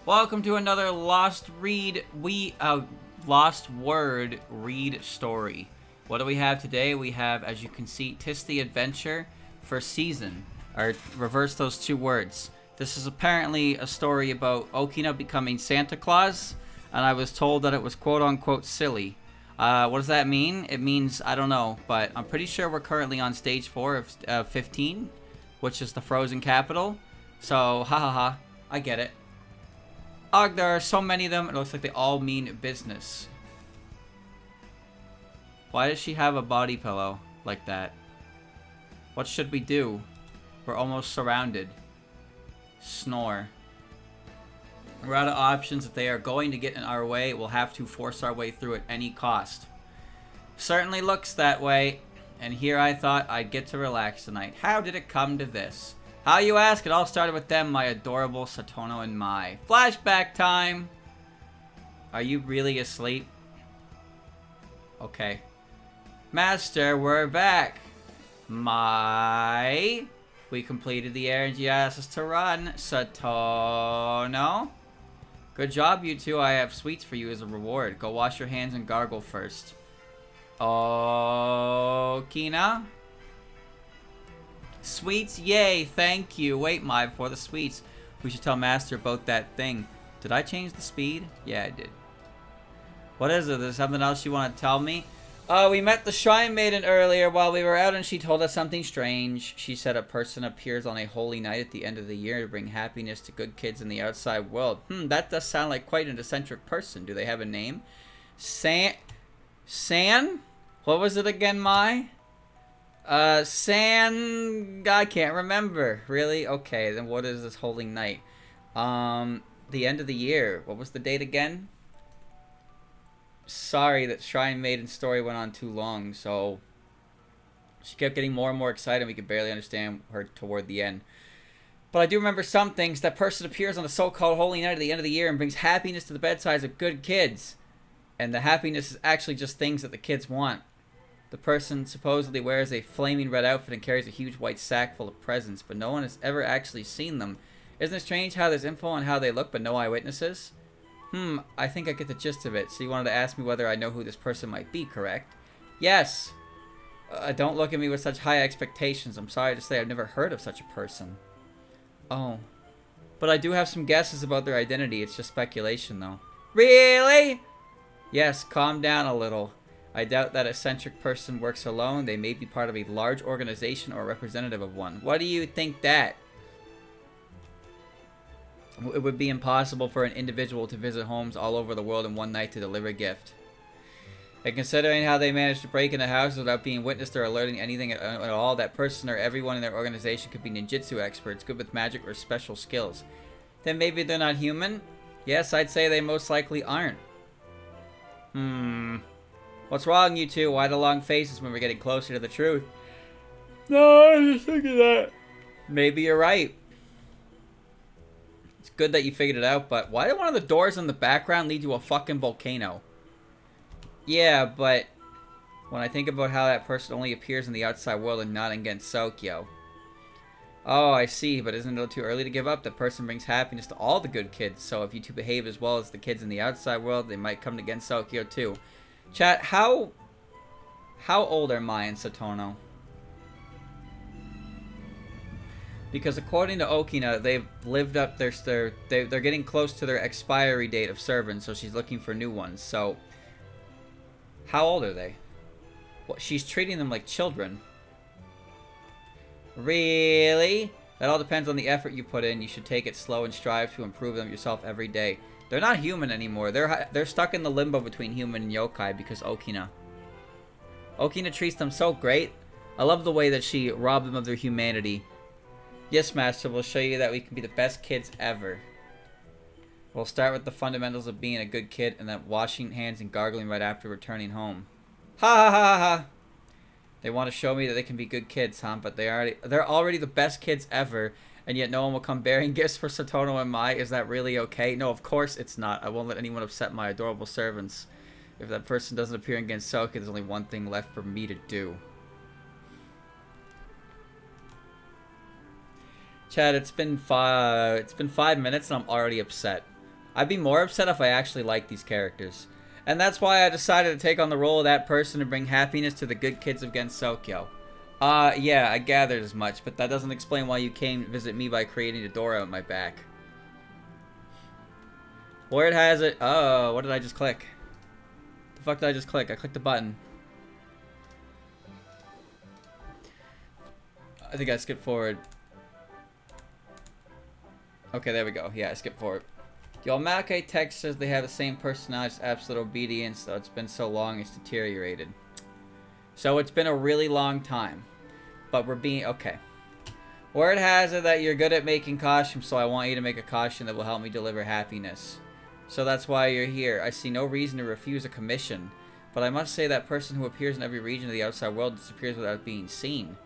Welcome to another Lost Word read story. What do we have today? We have, as you can see, "'Tis the Adventure for Season." Or reverse those two words. This is apparently a story about Okina becoming Santa Claus, and I was told that it was quote-unquote silly. What does that mean? It means, I don't know, but I'm pretty sure we're currently on stage 4 of 15, which is the frozen capital. So, ha ha ha, I get it. Ugh, there are so many of them, it looks like they all mean business. Why does she have a body pillow like that? What should we do? We're almost surrounded. Snore. We're out of options. If they are going to get in our way, we'll have to force our way through at any cost. Certainly looks that way. And here I thought I'd get to relax tonight. How did it come to this? How you ask? It all started with them, my adorable Satono and Mai. Flashback time! Are you really asleep? Okay. Master, we're back. Mai. We completed the errand you asked us to run. Satono. Good job, you two. I have sweets for you as a reward. Go wash your hands and gargle first. Okina. Sweets? Yay, thank you. Wait, Mai, before the sweets, we should tell Master about that thing. Did I change the speed? Yeah, I did. What is it? Is there something else you want to tell me? We met the Shrine Maiden earlier while we were out, and she told us something strange. She said a person appears on a holy night at the end of the year to bring happiness to good kids in the outside world. That does sound like quite an eccentric person. Do they have a name? San? What was it again, Mai? I can't remember. Really? Okay, then what is this holy night? The end of the year. What was the date again? Sorry that Shrine Maiden's story went on too long, so she kept getting more and more excited and we could barely understand her toward the end. But I do remember some things. That person appears on a so-called holy night at the end of the year and brings happiness to the bedsides of good kids. And the happiness is actually just things that the kids want. The person supposedly wears a flaming red outfit and carries a huge white sack full of presents, but no one has ever actually seen them. Isn't it strange how there's info on how they look but no eyewitnesses? I think I get the gist of it. So you wanted to ask me whether I know who this person might be, correct? Yes. Don't look at me with such high expectations. I'm sorry to say I've never heard of such a person. Oh. But I do have some guesses about their identity. It's just speculation, though. Really? Yes, calm down a little. I doubt that eccentric person works alone. They may be part of a large organization or a representative of one. What do you think that? It would be impossible for an individual to visit homes all over the world in one night to deliver a gift. And considering how they managed to break into houses without being witnessed or alerting anything at all, that person or everyone in their organization could be ninjutsu experts, good with magic or special skills. Then maybe they're not human? Yes, I'd say they most likely aren't. What's wrong, you two? Why the long faces when we're getting closer to the truth? No, I was just thinking that. Maybe you're right. It's good that you figured it out, but why did one of the doors in the background lead to a fucking volcano? Yeah, but when I think about how that person only appears in the outside world and not in Gensokyo. Oh, I see, but isn't it too early to give up? That person brings happiness to all the good kids, so if you two behave as well as the kids in the outside world, they might come to Gensokyo too. Chat, how old are Mai and Satono? Because according to Okina, they've lived up they're getting close to their expiry date of servants, so she's looking for new ones. So, how old are they? Well, she's treating them like children. Really? That all depends on the effort you put in. You should take it slow and strive to improve them yourself every day. They're not human anymore. They're stuck in the limbo between human and yokai because Okina. Okina treats them so great. I love the way that she robbed them of their humanity. Yes, Master, we'll show you that we can be the best kids ever. We'll start with the fundamentals of being a good kid and then washing hands and gargling right after returning home. Ha ha ha ha ha! They want to show me that they can be good kids, huh? But they're already the best kids ever, and yet no one will come bearing gifts for Satono and Mai. Is that really okay? No, of course it's not. I won't let anyone upset my adorable servants. If that person doesn't appear in Gensokyo, there's only one thing left for me to do. Chad, it's been 5 minutes and I'm already upset. I'd be more upset if I actually liked these characters. And that's why I decided to take on the role of that person and bring happiness to the good kids of Gensokyo. Yeah, I gathered as much, but that doesn't explain why you came to visit me by creating a door out my back. Where it has it. Oh, what did I just click? The fuck did I just click? I clicked the button. I think I skipped forward. Okay, there we go. Yeah, I skipped forward. The Almake text says they have the same personality as absolute obedience, though it's been so long it's deteriorated. So it's been a really long time. But we're being... Okay. Word has it that you're good at making costumes, so I want you to make a costume that will help me deliver happiness. So that's why you're here. I see no reason to refuse a commission. But I must say that person who appears in every region of the outside world disappears without being seen.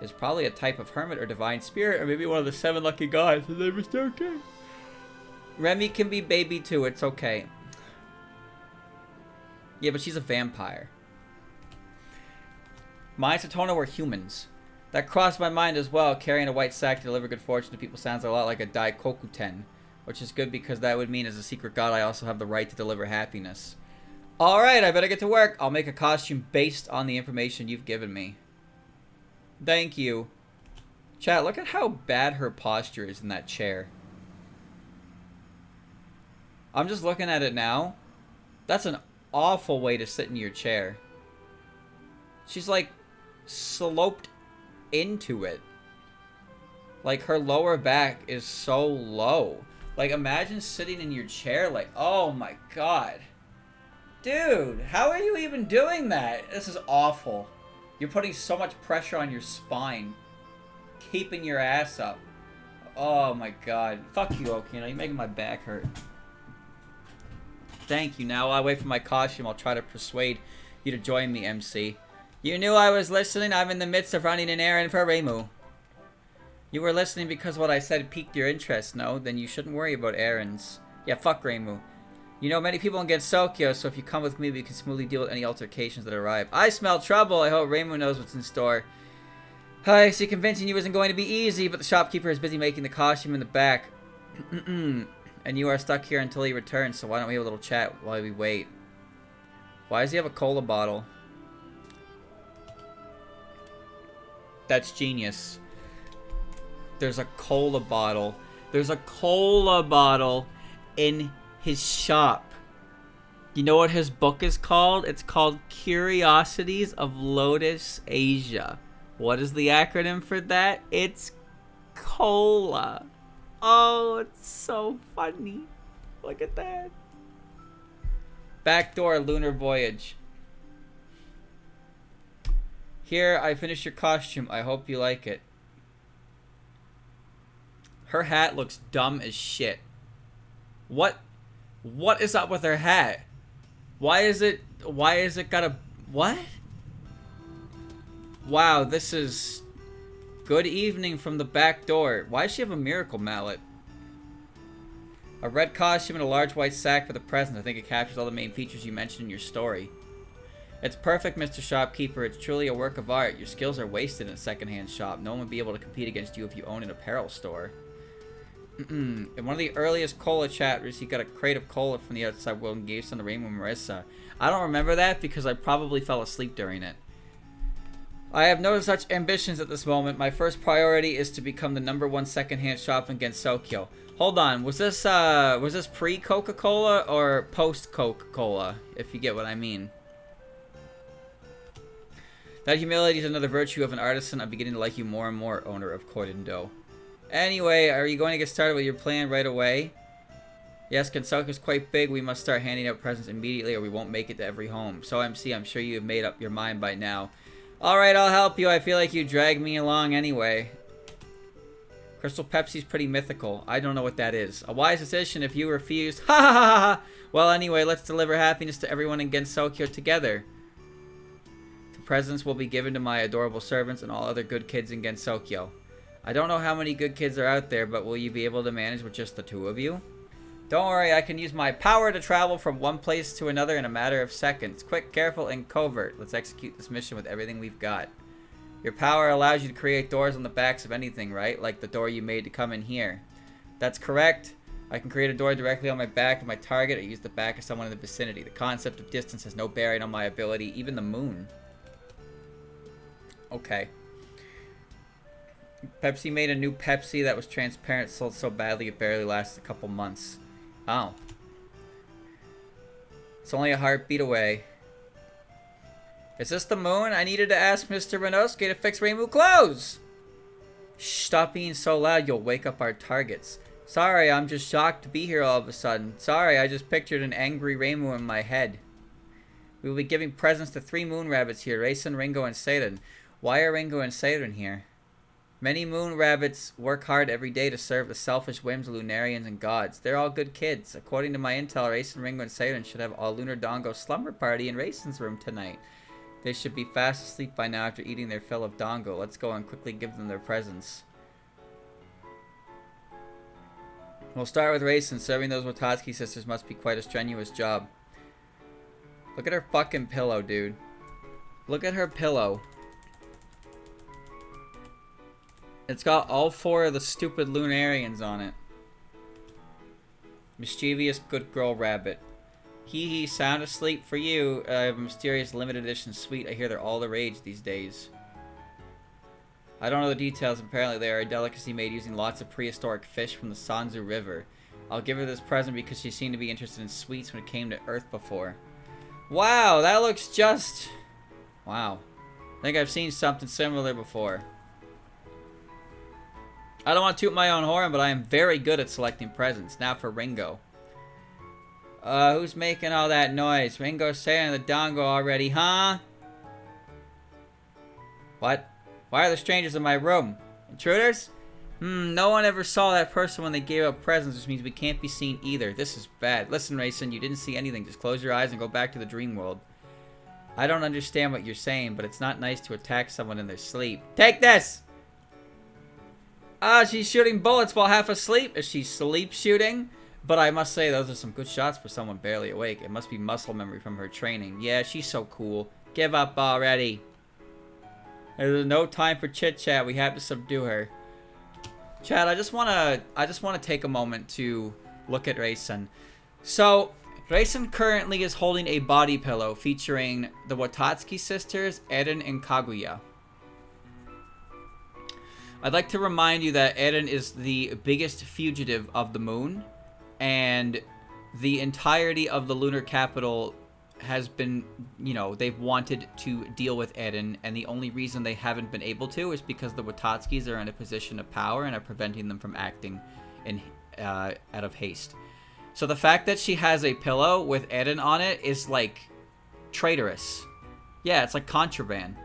Is probably a type of hermit or divine spirit, or maybe one of the 7 lucky gods. His name is okay. Remy can be baby too, it's okay. Yeah, but she's a vampire. Mai and Satona were humans. That crossed my mind as well. Carrying a white sack to deliver good fortune to people sounds a lot like a Daikokuten. Which is good because that would mean as a secret god I also have the right to deliver happiness. Alright, I better get to work. I'll make a costume based on the information you've given me. Thank you. Chat, look at how bad her posture is in that chair. I'm just looking at it now. That's an awful way to sit in your chair. She's like sloped into it. Like her lower back is so low. Like imagine sitting in your chair like, oh my god. Dude, how are you even doing that? This is awful. You're putting so much pressure on your spine. Keeping your ass up. Oh my god. Fuck you, Okino. You're making my back hurt. Thank you. Now while I wait for my costume, I'll try to persuade you to join me, MC. You knew I was listening. I'm in the midst of running an errand for Reimu. You were listening because what I said piqued your interest, no? Then you shouldn't worry about errands. Yeah, fuck Reimu. You know many people in Gensokyo, so if you come with me, we can smoothly deal with any altercations that arrive. I smell trouble. I hope Reimu knows what's in store. I see convincing you isn't going to be easy, but the shopkeeper is busy making the costume in the back. And you are stuck here until he returns, so why don't we have a little chat while we wait? Why does he have a cola bottle? That's genius. There's a cola bottle. There's a cola bottle in his shop. You know what his book is called? It's called Curiosities of Lotus Asia. What is the acronym for that? It's COLA. Oh, it's so funny. Look at that. Backdoor Lunar Voyage. Here, I finished your costume. I hope you like it. Her hat looks dumb as shit. What is up with her hat? Why is it got a... What? Wow, this is... Good evening from the back door. Why does she have a miracle mallet? A red costume and a large white sack for the present. I think it captures all the main features you mentioned in your story. It's perfect, Mr. Shopkeeper. It's truly a work of art. Your skills are wasted in a secondhand shop. No one would be able to compete against you if you own an apparel store. In one of the earliest cola chapters, he got a crate of cola from the outside world and gave some to Reimu Marissa. I don't remember that because I probably fell asleep during it. I have no such ambitions at this moment. My first priority is to become the #1 secondhand shop in Gensokyo. Hold on, was this pre-Coca-Cola or post-Coca-Cola? If you get what I mean. That humility is another virtue of an artisan. I'm beginning to like you more and more, owner of Koindo. Anyway, are you going to get started with your plan right away? Yes, Gensokyo is quite big. We must start handing out presents immediately or we won't make it to every home. So MC, I'm sure you have made up your mind by now. Alright, I'll help you. I feel like you dragged me along anyway. Crystal Pepsi's pretty mythical. I don't know what that is. A wise decision if you refuse. Ha ha ha ha! Well, anyway, let's deliver happiness to everyone in Gensokyo together. The presents will be given to my adorable servants and all other good kids in Gensokyo. I don't know how many good kids are out there, but will you be able to manage with just the 2 of you? Don't worry, I can use my power to travel from one place to another in a matter of seconds. Quick, careful, and covert. Let's execute this mission with everything we've got. Your power allows you to create doors on the backs of anything, right? Like the door you made to come in here. That's correct. I can create a door directly on my back of my target or use the back of someone in the vicinity. The concept of distance has no bearing on my ability, even the moon. Okay. Pepsi made a new Pepsi that was transparent, sold so badly it barely lasted a couple months. Oh. It's only a heartbeat away. Is this the moon? I needed to ask Mr. Renosuke to fix Rainbow clothes! Shh, stop being so loud, you'll wake up our targets. Sorry, I'm just shocked to be here all of a sudden. Sorry, I just pictured an angry Rainbow in my head. We will be giving presents to 3 moon rabbits here, Raisin, Ringo, and Satan. Why are Ringo and Satan here? Many moon rabbits work hard every day to serve the selfish whims of Lunarians and gods. They're all good kids. According to my intel, Raisin, Ringo, and Satan should have a Lunar Dongo slumber party in Raisin's room tonight. They should be fast asleep by now after eating their fill of Dongo. Let's go and quickly give them their presents. We'll start with Raisin. Serving those Watatsky sisters must be quite a strenuous job. Look at her fucking pillow, dude. Look at her pillow. It's got all 4 of the stupid Lunarians on it. Mischievous good girl rabbit. Hee hee, sound asleep for you. I have a mysterious limited edition sweet. I hear they're all the rage these days. I don't know the details. Apparently they are a delicacy made using lots of prehistoric fish from the Sanzu River. I'll give her this present because she seemed to be interested in sweets when it came to Earth before. Wow, that looks just... Wow. I think I've seen something similar before. I don't want to toot my own horn, but I am very good at selecting presents. Now for Ringo. Who's making all that noise? Ringo's saying the Dongo already, huh? What? Why are the strangers in my room? Intruders? No one ever saw that person when they gave out presents, which means we can't be seen either. This is bad. Listen, Raisin, you didn't see anything. Just close your eyes and go back to the dream world. I don't understand what you're saying, but it's not nice to attack someone in their sleep. Take this! She's shooting bullets while half asleep. Is she sleep shooting? But I must say, those are some good shots for someone barely awake. It must be muscle memory from her training. Yeah, she's so cool. Give up already. There's no time for chit-chat. We have to subdue her. Chad, I just wanna take a moment to look at Raisin. So, Raisin currently is holding a body pillow featuring the Watatsky sisters, Eren and Kaguya. I'd like to remind you that Eren is the biggest fugitive of the moon, and the entirety of the lunar capital has been, you know, they've wanted to deal with Eren, and the only reason they haven't been able to is because the Watatskis are in a position of power and are preventing them from acting in out of haste. So the fact that she has a pillow with Eren on it is, like, traitorous. Yeah, it's like contraband.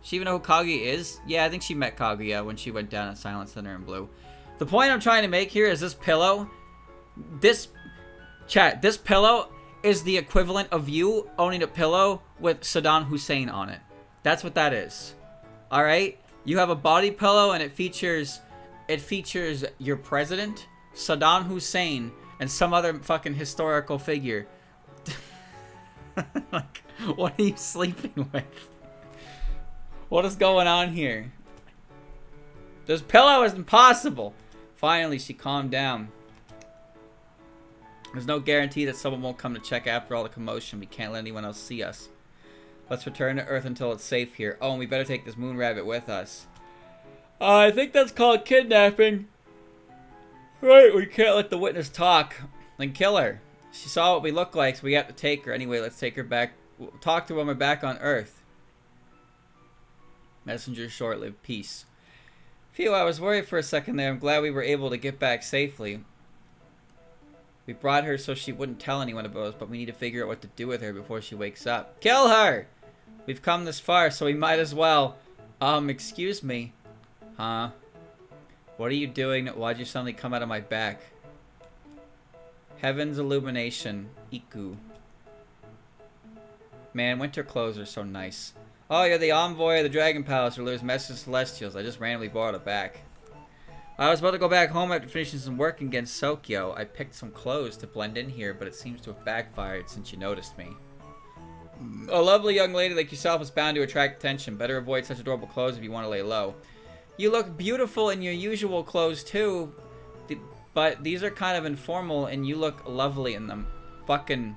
She even know who Kaguya is? Yeah, I think she met Kaguya when she went down at Silent Thunder and Blue. The point I'm trying to make here is this pillow. This pillow is the equivalent of you owning a pillow with Saddam Hussein on it. That's what that is. Alright? You have a body pillow and it features your president, Saddam Hussein, and some other fucking historical figure. Like, what are you sleeping with? What is going on here? This pillow is impossible. Finally, she calmed down. There's no guarantee that someone won't come to check after all the commotion. We can't let anyone else see us. Let's return to Earth until it's safe here. Oh, and we better take this moon rabbit with us. I think that's called kidnapping. Right, we can't let the witness talk. Then kill her. She saw what we look like, so we have to take her. Anyway, let's take her back. We'll talk to her when we're back on Earth. Messenger short-lived peace. Phew, I was worried for a second there. I'm glad we were able to get back safely. We brought her so she wouldn't tell anyone about us, but we need to figure out what to do with her before she wakes up. Kill her! We've come this far, so we might as well. Excuse me. Huh? What are you doing? Why'd you suddenly come out of my back? Heaven's illumination. Iku. Man, winter clothes are so nice. Oh, you're the envoy of the Dragon Palace who delivers messages to Celestials. I just randomly brought it back. I was about to go back home after finishing some work against Sokyo. I picked some clothes to blend in here, but it seems to have backfired since you noticed me. A lovely young lady like yourself is bound to attract attention. Better avoid such adorable clothes if you want to lay low. You look beautiful in your usual clothes, too. but these are kind of informal, and you look lovely in them. Fucking...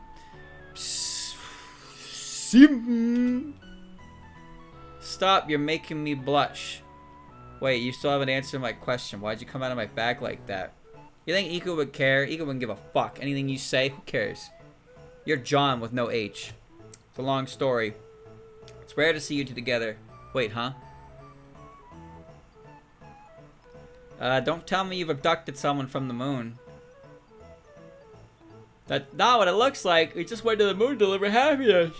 Stop, you're making me blush. Wait, you still haven't answered my question. Why'd you come out of my bag like that? You think Ika would care? Ika wouldn't give a fuck. Anything you say, who cares? You're John with no H. It's a long story. It's rare to see you two together. Wait, huh? Don't tell me you've abducted someone from the moon. That's not what it looks like. We just went to the moon to deliver happiness.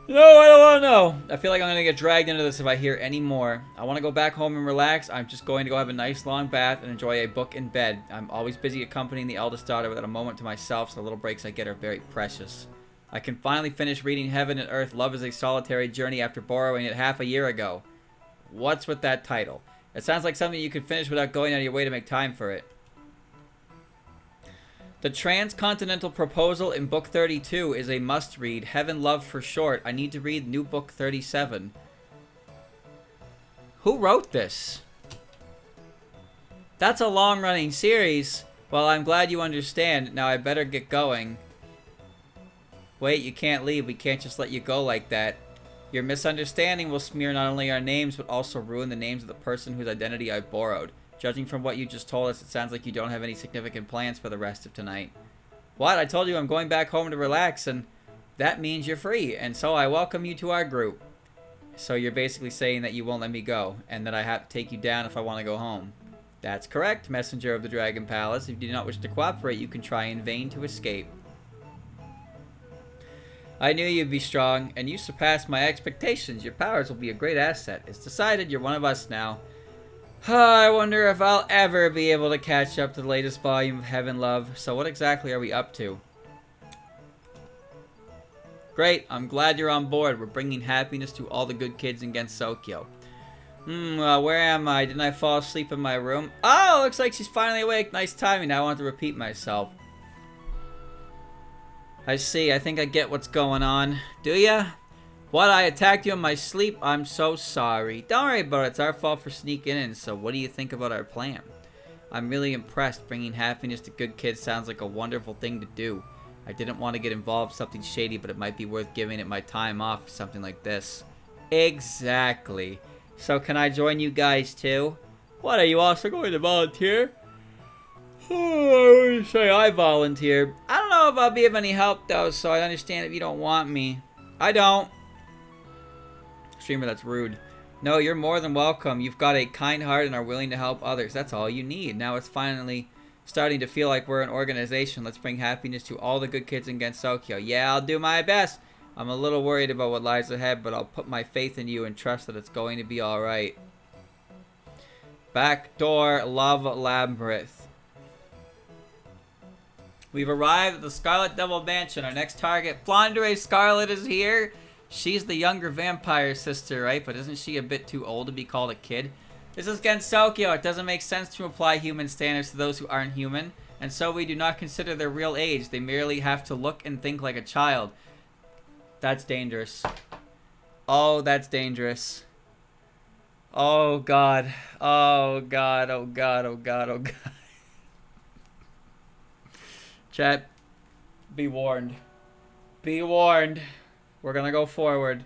No, I don't want to know. I feel like I'm going to get dragged into this if I hear any more. I want to go back home and relax. I'm just going to go have a nice long bath and enjoy a book in bed. I'm always busy accompanying the eldest daughter without a moment to myself, so the little breaks I get are very precious. I can finally finish reading Heaven and Earth, Love is a Solitary Journey after borrowing it half a year ago. What's with that title? It sounds like something you could finish without going out of your way to make time for it. The Transcontinental Proposal in Book 32 is a must-read. Heaven Love for short. I need to read new Book 37. Who wrote this? That's a long-running series. Well, I'm glad you understand. Now I better get going. Wait, you can't leave. We can't just let you go like that. Your misunderstanding will smear not only our names, but also ruin the names of the person whose identity I borrowed. Judging from what you just told us, it sounds like you don't have any significant plans for the rest of tonight. What? I told you I'm going back home to relax, and that means you're free, and so I welcome you to our group. So you're basically saying that you won't let me go, and that I have to take you down if I want to go home. That's correct, messenger of the Dragon Palace. If you do not wish to cooperate, you can try in vain to escape. I knew you'd be strong, and you surpassed my expectations. Your powers will be a great asset. It's decided you're one of us now. I wonder if I'll ever be able to catch up to the latest volume of Heaven Love. So what exactly are we up to? Great, I'm glad you're on board. We're bringing happiness to all the good kids in Gensokyo. Where am I? Didn't I fall asleep in my room? Oh, looks like she's finally awake. Nice timing. I want to repeat myself. I see. I think I get what's going on. Do ya? What? I attacked you in my sleep? I'm so sorry. Don't worry about it. It's our fault for sneaking in. So what do you think about our plan? I'm really impressed. Bringing happiness to good kids sounds like a wonderful thing to do. I didn't want to get involved in something shady, but it might be worth giving it my time off for something like this. Exactly. So can I join you guys too? What, are you also going to volunteer? Oh, I wouldn't say I volunteer. I don't know if I'll be of any help though, so I understand if you don't want me. I don't. Streamer, that's rude. No, you're more than welcome. You've got a kind heart and are willing to help others. That's all you need. Now it's finally starting to feel like we're an organization. Let's bring happiness to all the good kids in Gensokyo. Yeah, I'll do my best. I'm a little worried about what lies ahead, but I'll put my faith in you and trust that it's going to be alright. Backdoor Love Labyrinth. We've arrived at the Scarlet Devil Mansion. Our next target, Flandre Scarlet, is here. She's the younger vampire sister, right? But isn't she a bit too old to be called a kid? This is Gensokyo. It doesn't make sense to apply human standards to those who aren't human. And so we do not consider their real age. They merely have to look and think like a child. That's dangerous. Oh, that's dangerous. Oh, God. Oh, God. Oh, God. Oh, God. Oh, God. Chat, be warned. Be warned. We're gonna go forward.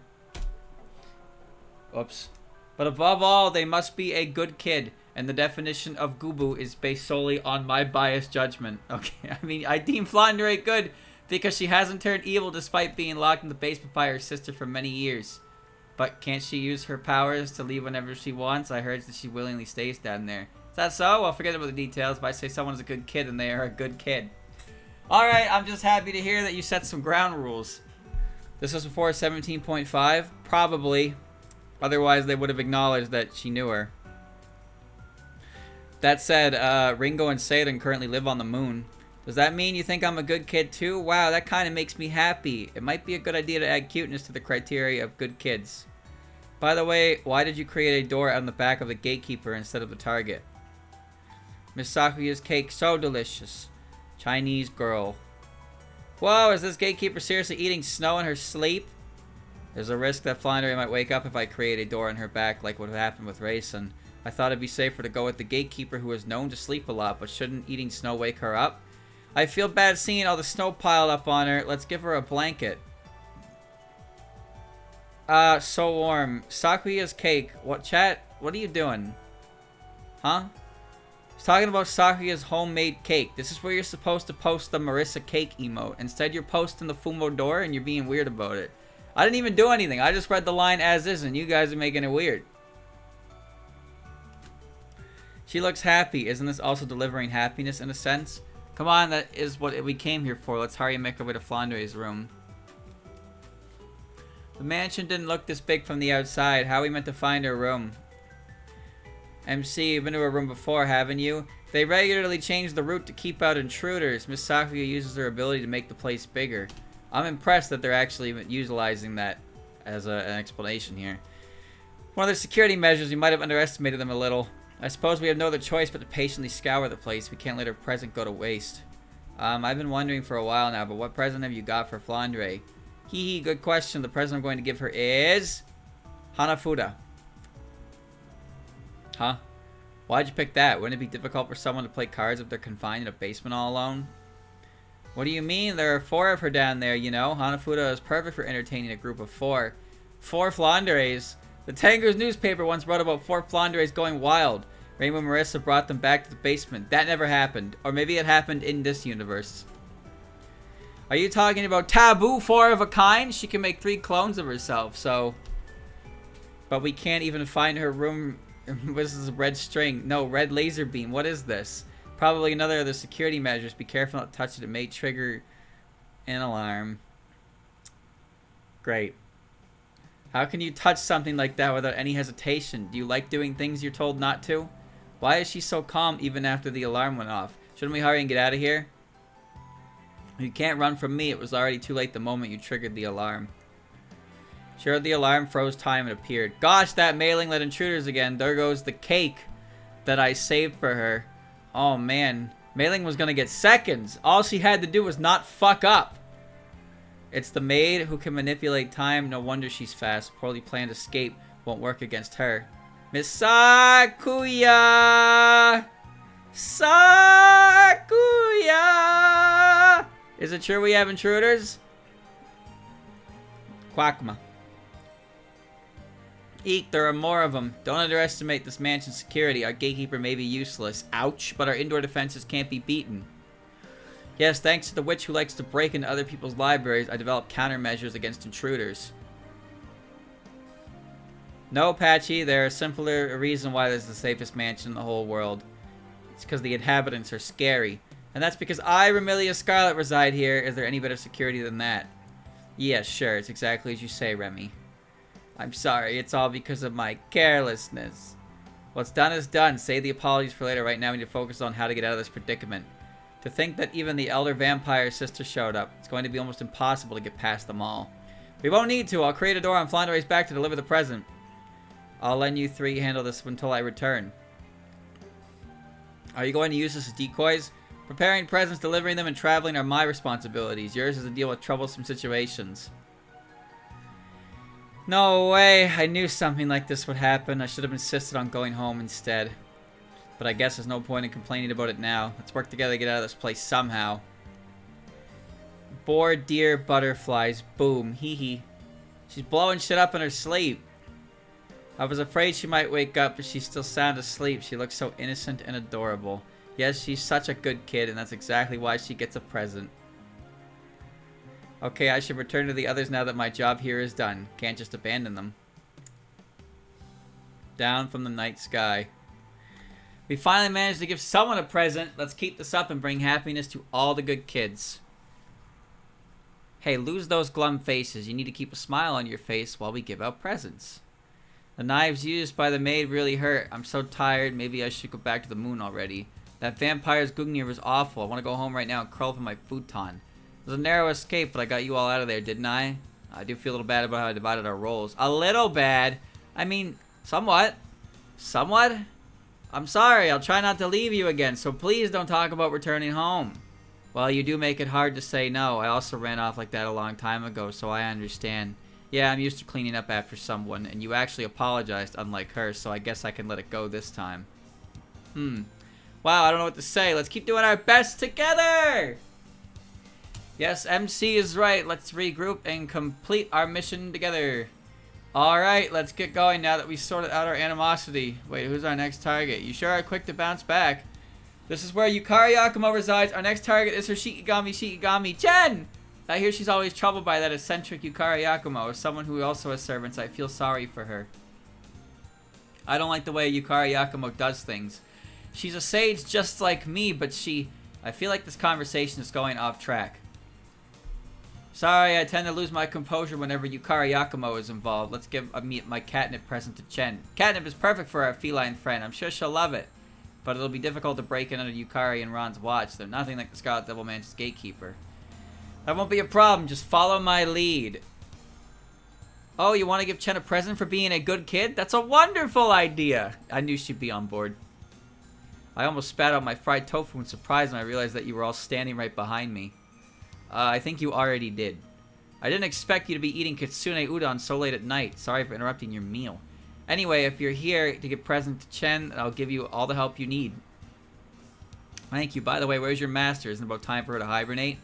Oops. But above all, they must be a good kid. And the definition of Gubu is based solely on my biased judgment. Okay, I mean, I deem Flandre good because she hasn't turned evil despite being locked in the basement by her sister for many years. But can't she use her powers to leave whenever she wants? I heard that she willingly stays down there. Is that so? Well, forget about the details. But I say someone's a good kid, and they are a good kid. Alright, I'm just happy to hear that you set some ground rules. This was before 17.5? Probably. Otherwise, they would have acknowledged that she knew her. That said, Ringo and Seidan currently live on the moon. Does that mean you think I'm a good kid too? Wow, that kind of makes me happy. It might be a good idea to add cuteness to the criteria of good kids. By the way, why did you create a door on the back of the gatekeeper instead of the target? Miss Sakuya's cake, so delicious. Chinese girl. Whoa, is this gatekeeper seriously eating snow in her sleep? There's a risk that Flandre might wake up if I create a door in her back like what happened with Rayson. I thought it'd be safer to go with the gatekeeper who is known to sleep a lot, but shouldn't eating snow wake her up? I feel bad seeing all the snow piled up on her. Let's give her a blanket. So warm. Sakuya's cake. What, chat? What are you doing? Huh? He's talking about Sakuya's homemade cake. This is where you're supposed to post the Marissa cake emote. Instead, you're posting the Fumo door and you're being weird about it. I didn't even do anything. I just read the line as is and you guys are making it weird. She looks happy. Isn't this also delivering happiness in a sense? Come on, that is what we came here for. Let's hurry and make our way to Flandre's room. The mansion didn't look this big from the outside. How are we meant to find her room? MC, you've been to her room before, haven't you? They regularly change the route to keep out intruders. Miss Sakuya uses her ability to make the place bigger. I'm impressed that they're actually utilizing that as an explanation here. One of their security measures, we might have underestimated them a little. I suppose we have no other choice but to patiently scour the place. We can't let her present go to waste. I've been wondering for a while now, but what present have you got for Flandre? Hee hee, good question. The present I'm going to give her is... Hanafuda. Huh? Why'd you pick that? Wouldn't it be difficult for someone to play cards if they're confined in a basement all alone? What do you mean? There are 4 of her down there, you know. Hanafuda is perfect for entertaining a group of 4. 4 Flandres. The Tanger's newspaper once wrote about 4 Flandres going wild. Rainbow Marissa brought them back to the basement. That never happened. Or maybe it happened in this universe. Are you talking about Taboo, 4 of a kind? She can make 3 clones of herself, so... But we can't even find her room... This is a red string. No, red laser beam. What is this? Probably another of the security measures. Be careful not to touch it. It may trigger an alarm. Great. How can you touch something like that without any hesitation? Do you like doing things you're told not to? Why is she so calm even after the alarm went off? Shouldn't we hurry and get out of here? You can't run from me. It was already too late the moment you triggered the alarm. Sure, the alarm froze time and appeared. Gosh, that mailing let intruders again. There goes the cake that I saved for her. Oh, man. Mailing was going to get seconds. All she had to do was not fuck up. It's the maid who can manipulate time. No wonder she's fast. Poorly planned escape won't work against her. Miss Sakuya! Sakuya! Is it true we have intruders? Quackma. Eek, there are more of them. Don't underestimate this mansion's security. Our gatekeeper may be useless. Ouch, but our indoor defenses can't be beaten. Yes, thanks to the witch who likes to break into other people's libraries, I developed countermeasures against intruders. No, Patchy, there's a simpler reason why this is the safest mansion in the whole world. It's because the inhabitants are scary. And that's because I, Remilia Scarlet, reside here. Is there any better security than that? Yes, sure, it's exactly as you say, Remy. I'm sorry, it's all because of my carelessness. What's done is done. Save the apologies for later. Right now we need to focus on how to get out of this predicament. To think that even the elder vampire sister showed up. It's going to be almost impossible to get past them all. We won't need to. I'll create a door on Flandre's back to deliver the present. I'll let you 3 handle this until I return. Are you going to use this as decoys? Preparing presents, delivering them, and traveling are my responsibilities. Yours is to deal with troublesome situations. No way. I knew something like this would happen. I should have insisted on going home instead. But I guess there's no point in complaining about it now. Let's work together to get out of this place somehow. Boar, deer, butterflies. Boom. Hee hee. She's blowing shit up in her sleep. I was afraid she might wake up, but she's still sound asleep. She looks so innocent and adorable. Yes, she's such a good kid, and that's exactly why she gets a present. Okay, I should return to the others now that my job here is done. Can't just abandon them. Down from the night sky. We finally managed to give someone a present. Let's keep this up and bring happiness to all the good kids. Hey, lose those glum faces. You need to keep a smile on your face while we give out presents. The knives used by the maid really hurt. I'm so tired. Maybe I should go back to the moon already. That vampire's Gungnir was awful. I want to go home right now and curl up in my futon. It was a narrow escape, but I got you all out of there, didn't I? I do feel a little bad about how I divided our roles. A little bad? I mean, somewhat. Somewhat? I'm sorry, I'll try not to leave you again, so please don't talk about returning home. Well, you do make it hard to say no. I also ran off like that a long time ago, so I understand. Yeah, I'm used to cleaning up after someone, and you actually apologized, unlike her, so I guess I can let it go this time. Wow, I don't know what to say. Let's keep doing our best together! Yes, MC is right. Let's regroup and complete our mission together. Alright, let's get going now that we sorted out our animosity. Wait, who's our next target? You sure are quick to bounce back. This is where Yukari Yakumo resides. Our next target is her Shikigami Chen! I hear she's always troubled by that eccentric Yukari Yakumo. As someone who also has servants, I feel sorry for her. I don't like the way Yukari Yakumo does things. She's a sage just like me, but I feel like this conversation is going off track. Sorry, I tend to lose my composure whenever Yukari Yakumo is involved. Let's give my catnip present to Chen. Catnip is perfect for our feline friend. I'm sure she'll love it. But it'll be difficult to break in under Yukari and Ron's watch. They're nothing like the Scarlet Devilman's gatekeeper. That won't be a problem. Just follow my lead. Oh, you want to give Chen a present for being a good kid? That's a wonderful idea. I knew she'd be on board. I almost spat out my fried tofu in surprise when I realized that you were all standing right behind me. I think you already did. I didn't expect you to be eating kitsune udon so late at night. Sorry for interrupting your meal. Anyway, if you're here to give present to Chen, I'll give you all the help you need. Thank you. By the way, where's your master? Isn't it about time for her to hibernate?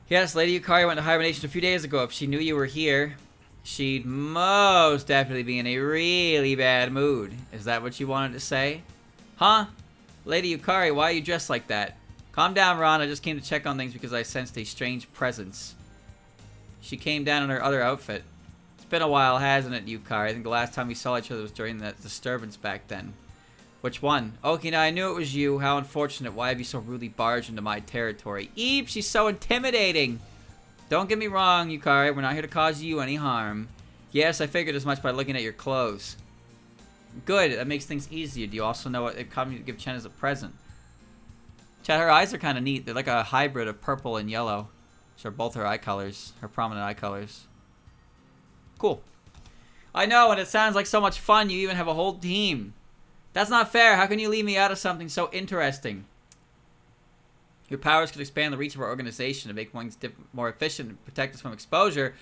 Yes, Lady Yukari went to hibernation a few days ago. If she knew you were here, she'd most definitely be in a really bad mood. Is that what you wanted to say? Huh? Lady Yukari, why are you dressed like that? Calm down, Ron. I just came to check on things because I sensed a strange presence. She came down in her other outfit. It's been a while, hasn't it, Yukari? I think the last time we saw each other was during that disturbance back then. Which one? Okay, now I knew it was you. How unfortunate. Why have you so rudely barged into my territory? Eep, she's so intimidating. Don't get me wrong, Yukari. We're not here to cause you any harm. Yes, I figured as much by looking at your clothes. Good. That makes things easier. Do you also know what it comes to give Chen as a present? Chad, her eyes are kind of neat. They're like a hybrid of purple and yellow. Which are both her eye colors. Her prominent eye colors. Cool. I know, and it sounds like so much fun. You even have a whole team. That's not fair. How can you leave me out of something so interesting? Your powers could expand the reach of our organization to make things more efficient and protect us from exposure.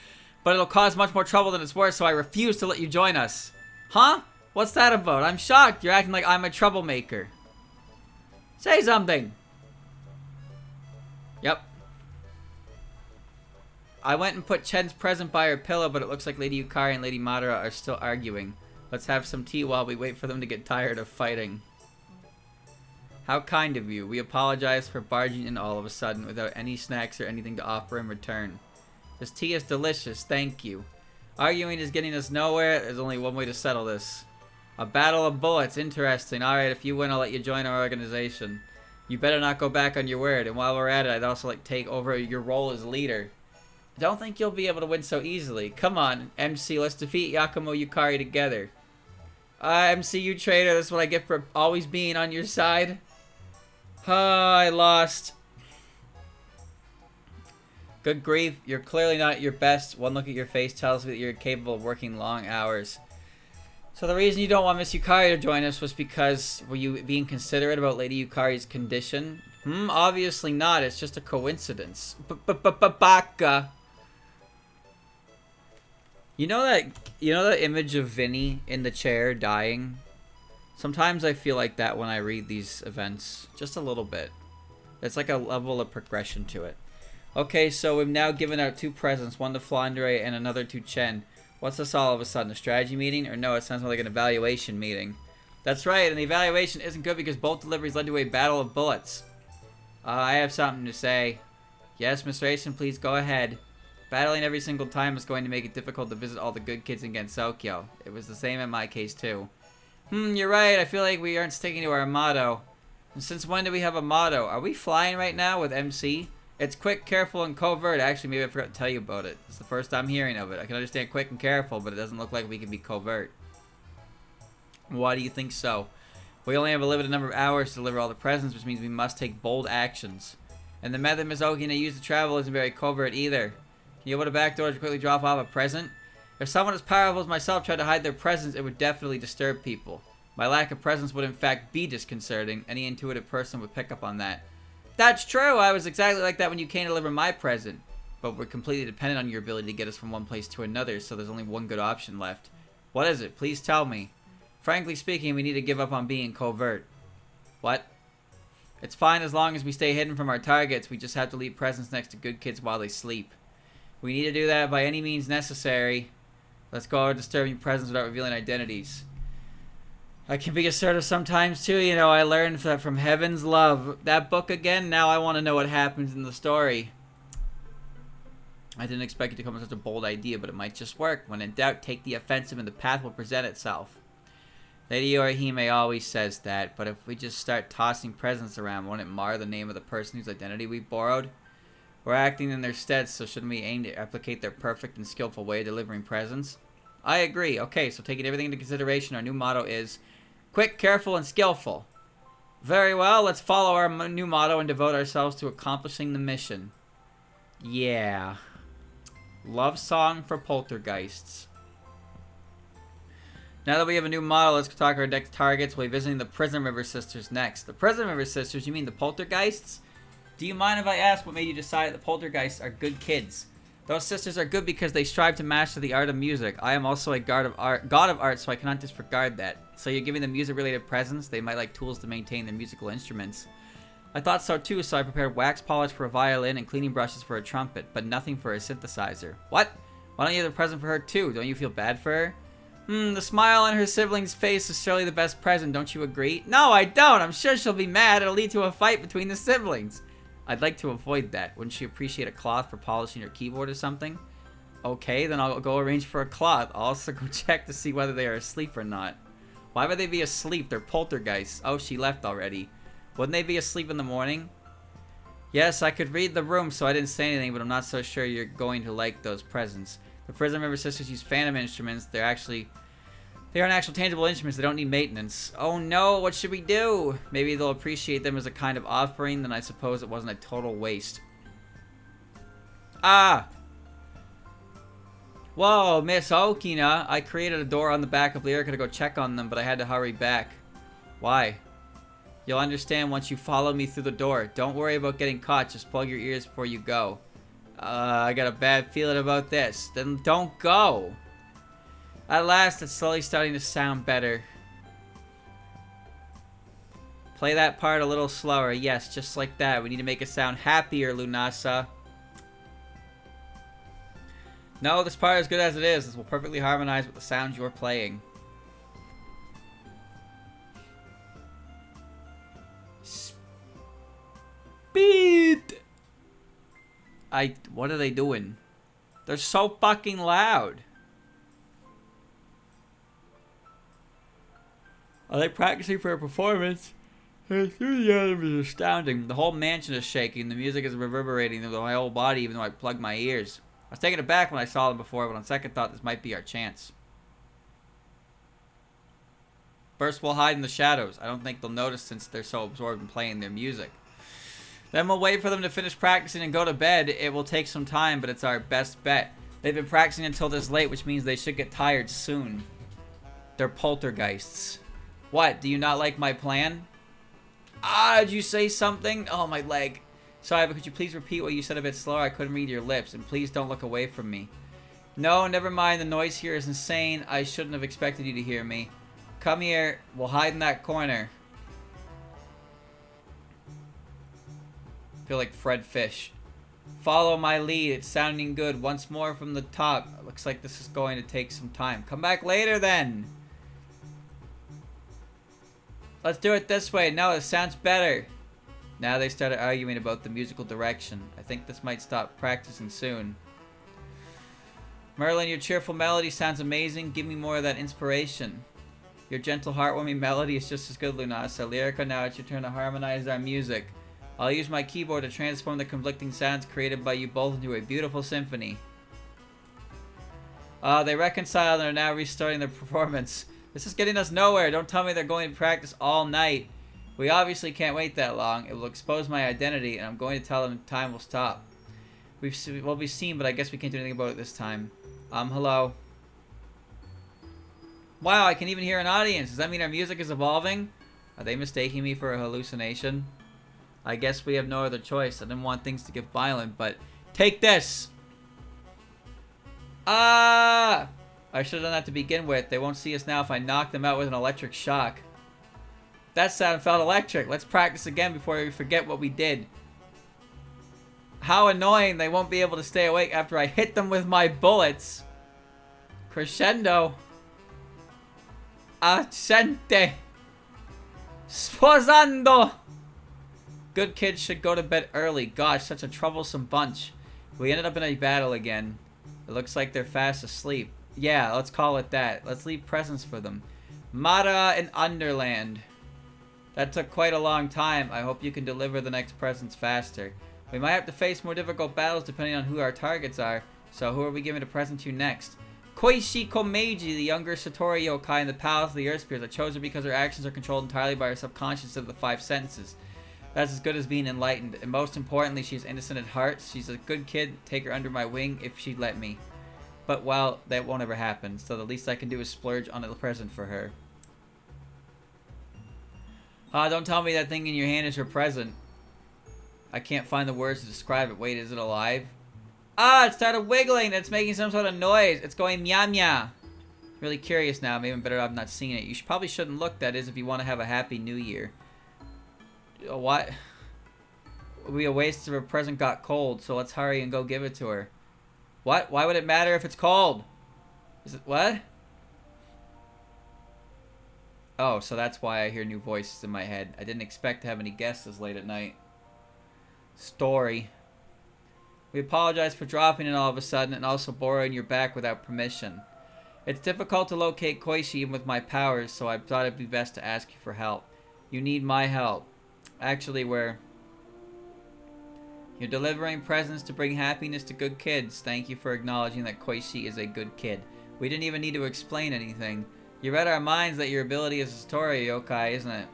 But it'll cause much more trouble than it's worth, so I refuse to let you join us. Huh? What's that about? I'm shocked. You're acting like I'm a troublemaker. Say something. Yep. I went and put Chen's present by her pillow, but it looks like Lady Yukari and Lady Madara are still arguing. Let's have some tea while we wait for them to get tired of fighting. How kind of you. We apologize for barging in all of a sudden without any snacks or anything to offer in return. This tea is delicious, thank you. Arguing is getting us nowhere. There's only one way to settle this. A battle of bullets, interesting. Alright, if you win, I'll let you join our organization. You better not go back on your word, and while we're at it, I'd also like to take over your role as leader. I don't think you'll be able to win so easily. Come on, MC, let's defeat Yakumo Yukari together. MC, you traitor, that's what I get for always being on your side. I lost. Good grief, you're clearly not at your best. One look at your face tells me that you're capable of working long hours. So the reason you don't want Miss Yukari to join us was because, were you being considerate about Lady Yukari's condition? Obviously not, it's just a coincidence. Baka. You know that image of Vinny in the chair dying? Sometimes I feel like that when I read these events. Just a little bit. It's like a level of progression to it. Okay, so we've now given out 2 presents, one to Flandre and another to Chen. What's this all of a sudden? A strategy meeting? Or no, it sounds more like an evaluation meeting. That's right, and the evaluation isn't good because both deliveries led to a battle of bullets. I have something to say. Yes, Miss Racing, please go ahead. Battling every single time is going to make it difficult to visit all the good kids in Gensokyo. It was the same in my case too. You're right, I feel like we aren't sticking to our motto. And since when do we have a motto? Are we flying right now with MC? It's quick, careful, and covert. Actually, maybe I forgot to tell you about it. It's the first time hearing of it. I can understand quick and careful, but it doesn't look like we can be covert. Why do you think so? We only have a limited number of hours to deliver all the presents, which means we must take bold actions. And the method Miss Okina used to travel isn't very covert either. Can you open a back door to quickly drop off a present? If someone as powerful as myself tried to hide their presence, it would definitely disturb people. My lack of presence would in fact be disconcerting. Any intuitive person would pick up on that. That's true. I was exactly like that when you came to deliver my present. but we're completely dependent on your ability to get us from one place to another, so there's only one good option left. What is it? Please tell me. Frankly speaking, we need to give up on being covert. What? It's fine as long as we stay hidden from our targets. We just have to leave presents next to good kids while they sleep. We need to do that by any means necessary. Let's go out disturbing presents without revealing identities. I can be assertive sometimes too, you know. I learned that from Heaven's Love. That book again? Now I want to know what happens in the story. I didn't expect it to come with such a bold idea, but it might just work. When in doubt, take the offensive and the path will present itself. Lady Orihime always says that, but if we just start tossing presents around, won't it mar the name of the person whose identity we borrowed? We're acting in their stead, so shouldn't we aim to replicate their perfect and skillful way of delivering presents? I agree. Okay, so taking everything into consideration, our new motto is quick, careful, and skillful. Very well, let's follow our new motto and devote ourselves to accomplishing the mission. Yeah. Love song for poltergeists. Now that we have a new model, let's talk our next targets. We'll be visiting the Prismriver sisters next. The Prismriver sisters? You mean the poltergeists? Do you mind if I ask what made you decide that the poltergeists are good kids? Those sisters are good because they strive to master the art of music. I am also a god of art, so I cannot disregard that. So you're giving them music-related presents? They might like tools to maintain their musical instruments. I thought so too, so I prepared wax polish for a violin and cleaning brushes for a trumpet, but nothing for a synthesizer. What? Why don't you have a present for her too? Don't you feel bad for her? The smile on her sibling's face is surely the best present, don't you agree? No, I don't! I'm sure she'll be mad. It'll lead to a fight between the siblings. I'd like to avoid that. Wouldn't she appreciate a cloth for polishing her keyboard or something? Okay, then I'll go arrange for a cloth. I'll also go check to see whether they are asleep or not. Why would they be asleep? They're poltergeists. Oh, she left already. Wouldn't they be asleep in the morning? Yes, I could read the room, so I didn't say anything, but I'm not so sure you're going to like those presents. The Prismriver sisters use phantom instruments. They aren't actual tangible instruments. They don't need maintenance. Oh no, what should we do? Maybe they'll appreciate them as a kind of offering, then I suppose it wasn't a total waste. Ah! Whoa, Miss Okina. I created a door on the back of Lyrica to go check on them, but I had to hurry back. Why? You'll understand once you follow me through the door. Don't worry about getting caught. Just plug your ears before you go. I got a bad feeling about this. Then don't go. At last, it's slowly starting to sound better. Play that part a little slower. Yes, just like that. We need to make it sound happier, Lunasa. No, this part is good as it is. This will perfectly harmonize with the sounds you're playing. Speed! What are they doing? They're so fucking loud. Are they practicing for a performance? Their enthusiasm is astounding. The whole mansion is shaking. The music is reverberating through my whole body, even though I plugged my ears. I was taken aback when I saw them before, but on second thought, this might be our chance. First, we'll hide in the shadows. I don't think they'll notice since they're so absorbed in playing their music. Then we'll wait for them to finish practicing and go to bed. It will take some time, but it's our best bet. They've been practicing until this late, which means they should get tired soon. They're poltergeists. What? Do you not like my plan? Ah, did you say something? Oh, my leg. Sorry, but could you please repeat what you said a bit slower? I couldn't read your lips, and please don't look away from me. No, never mind. The noise here is insane. I shouldn't have expected you to hear me. Come here. We'll hide in that corner. I feel like Fred Fish. Follow my lead. It's sounding good. Once more from the top. Looks like this is going to take some time. Come back later, then. Let's do it this way. No, it sounds better. Now they started arguing about the musical direction. I think this might stop practicing soon. Merlin, your cheerful melody sounds amazing. Give me more of that inspiration. Your gentle, heartwarming melody is just as good, Lunasa. Lyrica, now it's your turn to harmonize our music. I'll use my keyboard to transform the conflicting sounds created by you both into a beautiful symphony. They reconciled and are now restarting their performance. This is getting us nowhere. Don't tell me they're going to practice all night. We obviously can't wait that long. It will expose my identity, and I'm going to tell them time will stop. We'll be seen, but I guess we can't do anything about it this time. Hello. Wow, I can even hear an audience. Does that mean our music is evolving? Are they mistaking me for a hallucination? I guess we have no other choice. I didn't want things to get violent, but Take this. Ah! I should have done that to begin with. They won't see us now if I knock them out with an electric shock. That sound felt electric. Let's practice again before we forget what we did. How annoying. They won't be able to stay awake after I hit them with my bullets. Crescendo. Accente. Sposando. Good kids should go to bed early. Gosh, such a troublesome bunch. We ended up in a battle again. It looks like they're fast asleep. Yeah, let's call it that. Let's leave presents for them. Mara and Underland. That took quite a long time. I hope you can deliver the next presents faster. We might have to face more difficult battles depending on who our targets are. So who are we giving a present to next? Koishi Komeiji, the younger Satori yokai in the Palace of the Earth Spirits. I chose her because her actions are controlled entirely by her subconscious of the 5 senses. That's as good as being enlightened. And most importantly, she's innocent at heart. She's a good kid. Take her under my wing if she'd let me. But, well, that won't ever happen. So the least I can do is splurge on a present for her. Don't tell me that thing in your hand is her present. I can't find the words to describe it. Wait, is it alive? Ah, it started wiggling. It's making some sort of noise. It's going meow meow. Really curious now. Maybe I'm better off not seeing it. You probably shouldn't look, that is, if you want to have a happy new year. What? It would be a waste if her present got cold, so let's hurry and go give it to her. What? Why would it matter if it's cold? Is it what? Oh, so that's why I hear new voices in my head. I didn't expect to have any guests this late at night. Story. We apologize for dropping it all of a sudden and also borrowing your back without permission. It's difficult to locate Koishi even with my powers, so I thought it'd be best to ask you for help. You need my help. Actually, you're delivering presents to bring happiness to good kids. Thank you for acknowledging that Koishi is a good kid. We didn't even need to explain anything. You read our minds that your ability is a Satori yokai, isn't it?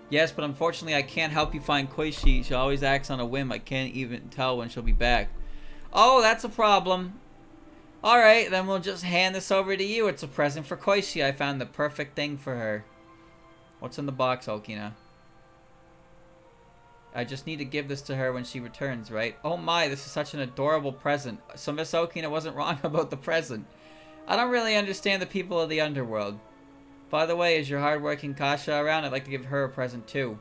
Yes, but unfortunately I can't help you find Koishi. She always acts on a whim. I can't even tell when she'll be back. Oh, that's a problem. Alright, then we'll just hand this over to you. It's a present for Koishi. I found the perfect thing for her. What's in the box, Okina? I just need to give this to her when she returns, right? Oh my, this is such an adorable present. So Miss Okina wasn't wrong about the present. I don't really understand the people of the underworld. By the way, is your hardworking Kasha around? I'd like to give her a present too.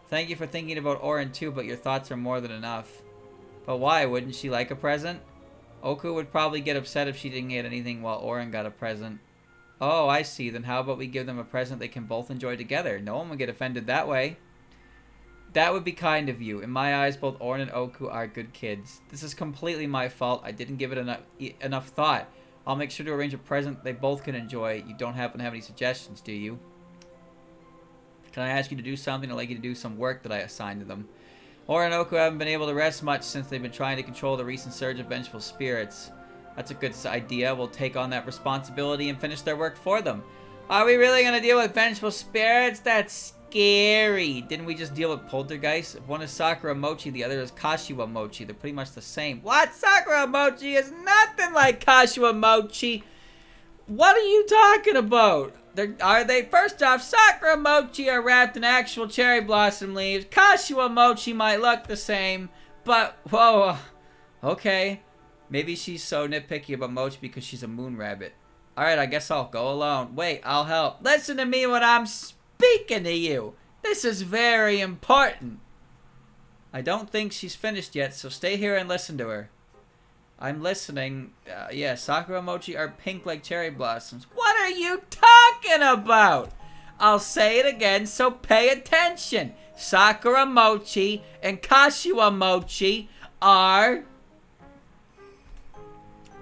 Thank you for thinking about Orin too, but your thoughts are more than enough. But why? Wouldn't she like a present? Oku would probably get upset if she didn't get anything while Orin got a present. Oh, I see. Then how about we give them a present they can both enjoy together? No one would get offended that way. That would be kind of you. In my eyes, both Orin and Oku are good kids. This is completely my fault. I didn't give it enough thought. I'll make sure to arrange a present they both can enjoy. You don't happen to have any suggestions, do you? Can I ask you to do something? I'd like you to do some work that I assigned to them. Orin and Oku haven't been able to rest much since they've been trying to control the recent surge of vengeful spirits. That's a good idea. We'll take on that responsibility and finish their work for them. Are we really going to deal with vengeful spirits? That's scary. Didn't we just deal with poltergeists? One is Sakura Mochi, the other is Kashiwa Mochi. They're pretty much the same. What? Sakura Mochi is nothing like Kashiwa Mochi. What are you talking about? Are they? First off, Sakura Mochi are wrapped in actual cherry blossom leaves. Kashiwa Mochi might look the same, but whoa. Okay. Maybe she's so nitpicky about Mochi because she's a moon rabbit. Alright, I guess I'll go alone. Wait, I'll help. Listen to me when I'm speaking to you. This is very important. I don't think she's finished yet, so stay here and listen to her. I'm listening. Yeah, Sakura Mochi are pink like cherry blossoms. What are you talking about? I'll say it again, so pay attention. Sakura Mochi and Kashiwa Mochi are...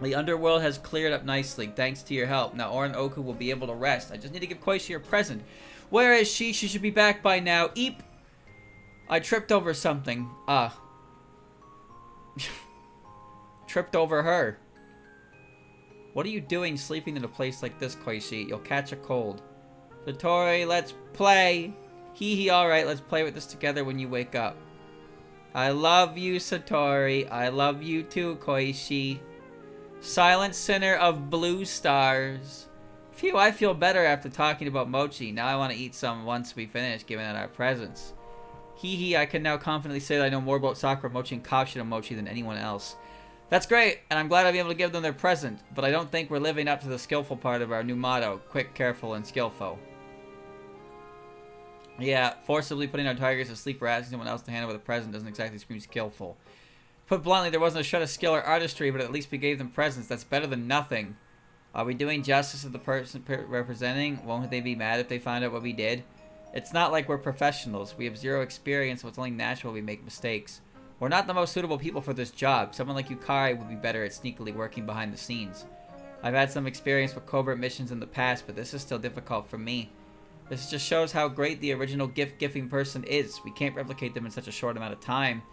The underworld has cleared up nicely, thanks to your help. Now Orin and Oku will be able to rest. I just need to give Koishi a present. Where is she? She should be back by now. Eep! I tripped over something. Tripped over her. What are you doing sleeping in a place like this, Koishi? You'll catch a cold. Satori, let's play. Hee hee, alright, let's play with this together when you wake up. I love you, Satori. I love you too, Koishi. Silent Sinner of Blue Stars. Phew, I feel better after talking about Mochi. Now I want to eat some once we finish giving out our presents. Hee hee, I can now confidently say that I know more about Sakura Mochi and Kabushino Mochi than anyone else. That's great, and I'm glad I'll be able to give them their present, but I don't think we're living up to the skillful part of our new motto, quick, careful, and skillful. Yeah, forcibly putting our tigers to sleep or asking someone else to hand over the present doesn't exactly scream skillful. Put bluntly, there wasn't a shred of skill or artistry, but at least we gave them presents. That's better than nothing. Are we doing justice to the person representing? Won't they be mad if they find out what we did? It's not like we're professionals. We have zero experience, so it's only natural we make mistakes. We're not the most suitable people for this job. Someone like Yukari would be better at sneakily working behind the scenes. I've had some experience with covert missions in the past, but this is still difficult for me. This just shows how great the original gift-giving person is. We can't replicate them in such a short amount of time.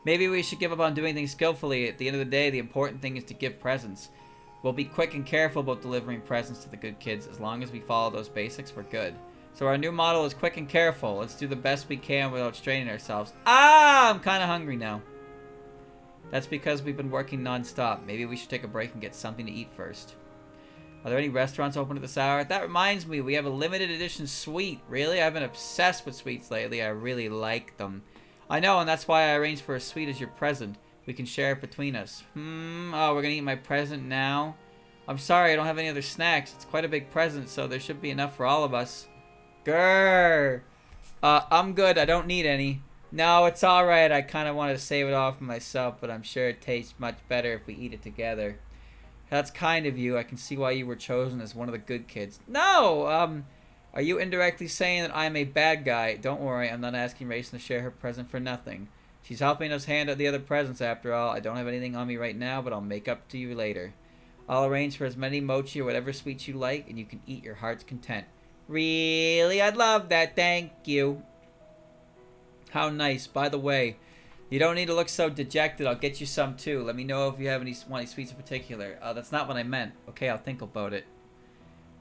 Maybe we should give up on doing things skillfully. At the end of the day, the important thing is to give presents. We'll be quick and careful about delivering presents to the good kids. As long as we follow those basics, we're good. So our new model is quick and careful. Let's do the best we can without straining ourselves. Ah, I'm kind of hungry now. That's because we've been working non-stop. Maybe we should take a break and get something to eat first. Are there any restaurants open at this hour? That reminds me, we have a limited edition sweet. Really? I've been obsessed with sweets lately. I really like them. I know, and that's why I arranged for a sweet as your present. We can share it between us. Oh, we're gonna eat my present now? I'm sorry, I don't have any other snacks. It's quite a big present, so there should be enough for all of us. Grrr. I'm good. I don't need any. No, it's alright. I kind of wanted to save it all for myself, but I'm sure it tastes much better if we eat it together. That's kind of you. I can see why you were chosen as one of the good kids. No! Are you indirectly saying that I'm a bad guy? Don't worry, I'm not asking Racing to share her present for nothing. She's helping us hand out the other presents after all. I don't have anything on me right now, but I'll make up to you later. I'll arrange for as many mochi or whatever sweets you like, and you can eat your heart's content. Really? I'd love that. Thank you. How nice. By the way, you don't need to look so dejected. I'll get you some too. Let me know if you have any sweets in particular. That's not what I meant. Okay, I'll think about it.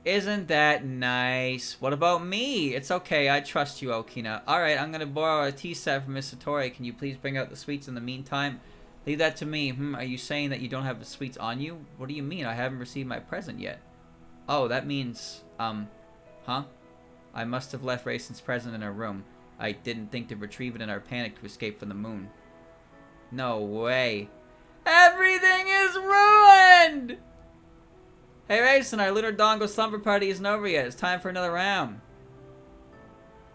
Isn't that nice? What about me? It's okay. I trust you, Okina. Alright, I'm going to borrow a tea set from Miss Satori. Can you please bring out the sweets in the meantime? Leave that to me. Are you saying that you don't have the sweets on you? What do you mean? I haven't received my present yet. Oh, that means, huh? I must have left Raison's present in her room. I didn't think to retrieve it in our panic to escape from the moon. No way. Everything is ruined! Hey, Racing, our Lunar Dongo slumber party isn't over yet. It's time for another round.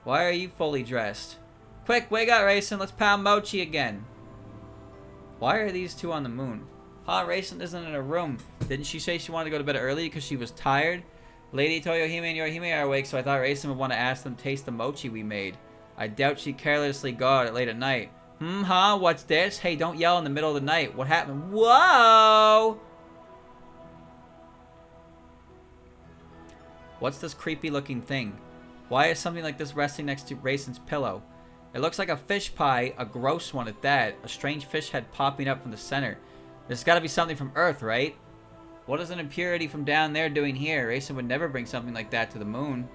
Why are you fully dressed? Quick, wake up, Racing. Let's pound mochi again. Why are these two on the moon? Huh, Racing isn't in her room. Didn't she say she wanted to go to bed early because she was tired? Lady Toyohime and Yorihime are awake, so I thought Racing would want to ask them to taste the mochi we made. I doubt she carelessly got it late at night. Huh? What's this? Hey, don't yell in the middle of the night. What happened? Whoa! What's this creepy looking thing? Why is something like this resting next to Raison's pillow? It looks like a fish pie, a gross one at that. A strange fish head popping up from the center. There's gotta be something from Earth, right? What is an impurity from down there doing here? Racing would never bring something like that to the moon.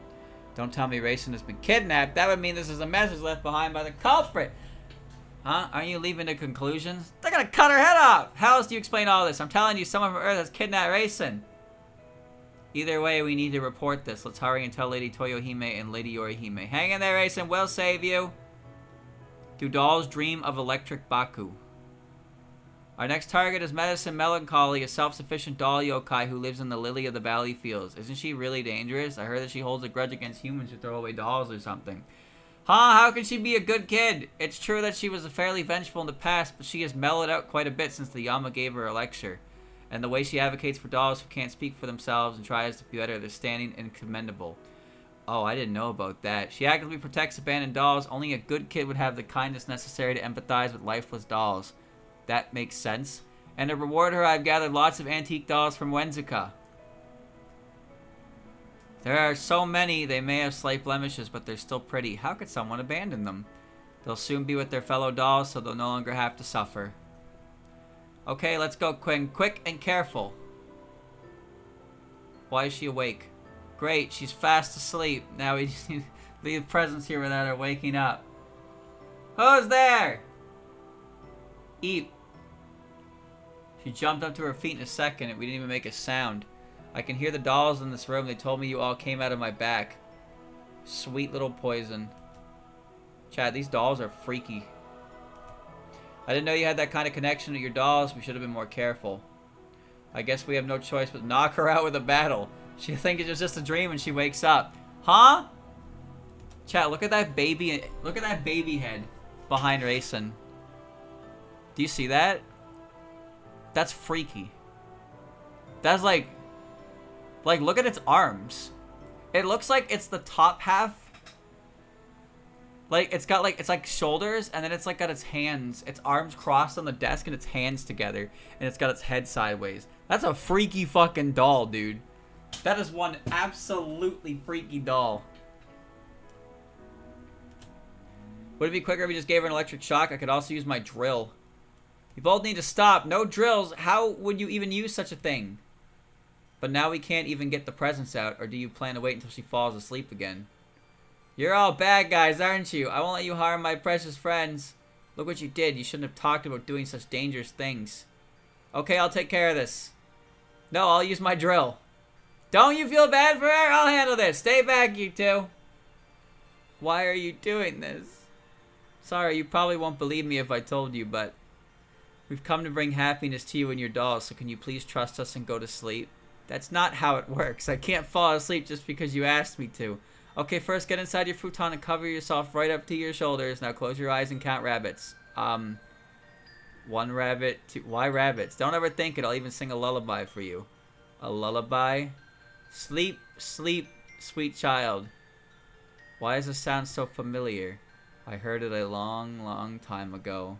Don't tell me Racing has been kidnapped. That would mean this is a message left behind by the culprit. Huh? Aren't you leaving to conclusions? They're gonna cut her head off! How else do you explain all this? I'm telling you, someone from Earth has kidnapped Racing. Either way, we need to report this. Let's hurry and tell Lady Toyohime and Lady Yorihime. Hang in there, Racing. We'll save you. Do dolls dream of electric Baku? Our next target is Medicine Melancholy, a self-sufficient doll yokai who lives in the Lily of the Valley fields. Isn't she really dangerous? I heard that she holds a grudge against humans who throw away dolls or something. Huh? How can she be a good kid? It's true that she was fairly vengeful in the past, but she has mellowed out quite a bit since the Yama gave her a lecture. And the way she advocates for dolls who can't speak for themselves and tries to better their standing and commendable. Oh, I didn't know about that. She actively protects abandoned dolls. Only a good kid would have the kindness necessary to empathize with lifeless dolls. That makes sense. And to reward her, I've gathered lots of antique dolls from Wenzuka. There are so many, they may have slight blemishes, but they're still pretty. How could someone abandon them? They'll soon be with their fellow dolls, so they'll no longer have to suffer. Okay, let's go, Quinn. Quick and careful. Why is she awake? Great, she's fast asleep. Now we just need to leave presents here without her waking up. Who's there? Eat. She jumped up to her feet in a second and we didn't even make a sound. I can hear the dolls in this room. They told me you all came out of my back. Sweet little poison. Chad, these dolls are freaky. I didn't know you had that kind of connection to your dolls. We should have been more careful. I guess we have no choice but knock her out with a battle. She thinks it's just a dream when she wakes up. Huh? Chat, look at that baby. Look at that baby head behind Raisin. Do you see that? That's freaky. That's like look at its arms. It looks like it's the top half. Like it's got it's like shoulders, and then it's like got its hands, its arms crossed on the desk, and its hands together, and it's got its head sideways. That's a freaky fucking doll, dude. That is one absolutely freaky doll. Would it be quicker if we just gave her an electric shock? I could also use my drill. You both need to stop. No drills. How would you even use such a thing? But now we can't even get the presents out, or do you plan to wait until she falls asleep again? You're all bad guys, aren't you? I won't let you harm my precious friends. Look what you did. You shouldn't have talked about doing such dangerous things. Okay, I'll take care of this. No, I'll use my drill. Don't you feel bad for her? I'll handle this. Stay back, you two. Why are you doing this? Sorry, you probably won't believe me if I told you, but we've come to bring happiness to you and your dolls, so can you please trust us and go to sleep? That's not how it works. I can't fall asleep just because you asked me to. Okay, first get inside your futon and cover yourself right up to your shoulders. Now close your eyes and count rabbits. One rabbit, two. Why rabbits? Don't ever think it. I'll even sing a lullaby for you. A lullaby? Sleep, sleep, sweet child. Why does this sound so familiar? I heard it a long, long time ago.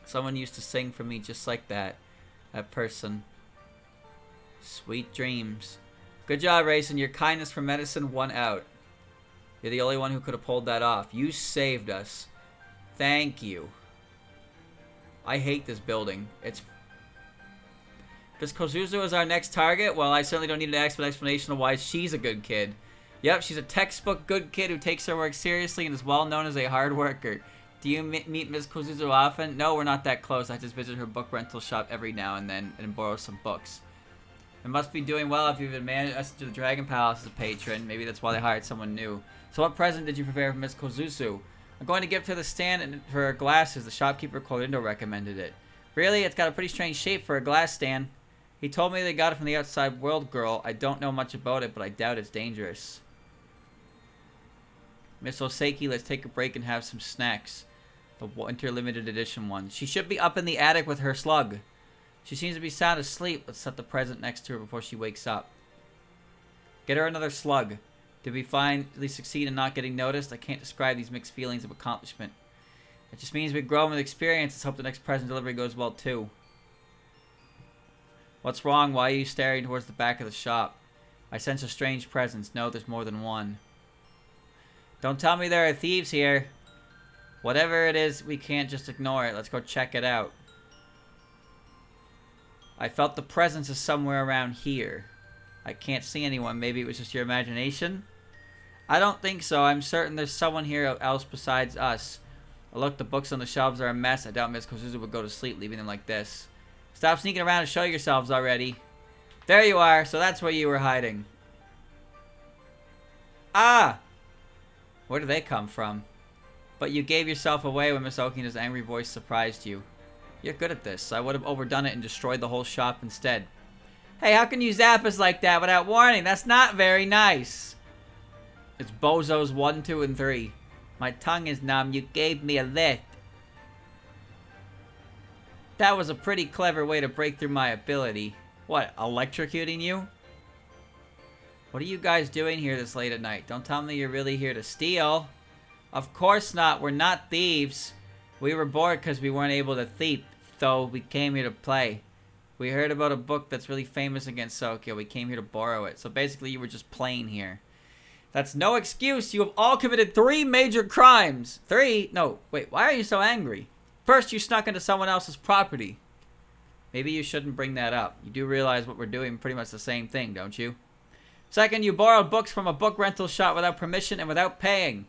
Someone used to sing for me just like that. That person. Sweet dreams. Good job, Raisin. Your kindness for medicine won out. You're the only one who could have pulled that off. You saved us. Thank you. I hate this building. Does Kozuzu is our next target? Well, I certainly don't need an explanation of why she's a good kid. Yep, she's a textbook good kid who takes her work seriously and is well known as a hard worker. Do you meet Ms. Kozuzu often? No, we're not that close. I just visit her book rental shop every now and then and borrow some books. It must be doing well if you've managed us to the Dragon Palace as a patron. Maybe that's why they hired someone new. So what present did you prepare for Ms. Kozuzu? I'm going to give to the stand and for her glasses. The shopkeeper Clorindo recommended it. Really? It's got a pretty strange shape for a glass stand. He told me they got it from the outside world girl. I don't know much about it, but I doubt it's dangerous. Miss Oseki, let's take a break and have some snacks. The winter limited edition one. She should be up in the attic with her slug. She seems to be sound asleep. Let's set the present next to her before she wakes up. Get her another slug. Did we finally succeed in not getting noticed? I can't describe these mixed feelings of accomplishment. It just means we grow with experience. Let's hope the next present delivery goes well too. What's wrong? Why are you staring towards the back of the shop? I sense a strange presence. No, there's more than one. Don't tell me there are thieves here. Whatever it is, we can't just ignore it. Let's go check it out. I felt the presence is somewhere around here. I can't see anyone. Maybe it was just your imagination? I don't think so. I'm certain there's someone here else besides us. Look, the books on the shelves are a mess. I doubt Miss Kozuzu would go to sleep leaving them like this. Stop sneaking around and show yourselves already. There you are. So that's where you were hiding. Ah! Where did they come from? But you gave yourself away when Miss Okina's angry voice surprised you. You're good at this. I would have overdone it and destroyed the whole shop instead. Hey, how can you zap us like that without warning? That's not very nice. It's bozos 1, 2, and 3. My tongue is numb. You gave me a lift. That was a pretty clever way to break through my ability. What, electrocuting you? What are you guys doing here this late at night? Don't tell me you're really here to steal. Of course not. We're not thieves. We were bored because we weren't able to thief, so we came here to play. We heard about a book that's really famous against Sokyo. We came here to borrow it. So basically, you were just playing here. That's no excuse. You have all committed 3 major crimes. 3? No, wait, why are you so angry? First, you snuck into someone else's property. Maybe you shouldn't bring that up. You do realize what we're doing pretty much the same thing, don't you? Second, you borrowed books from a book rental shop without permission and without paying.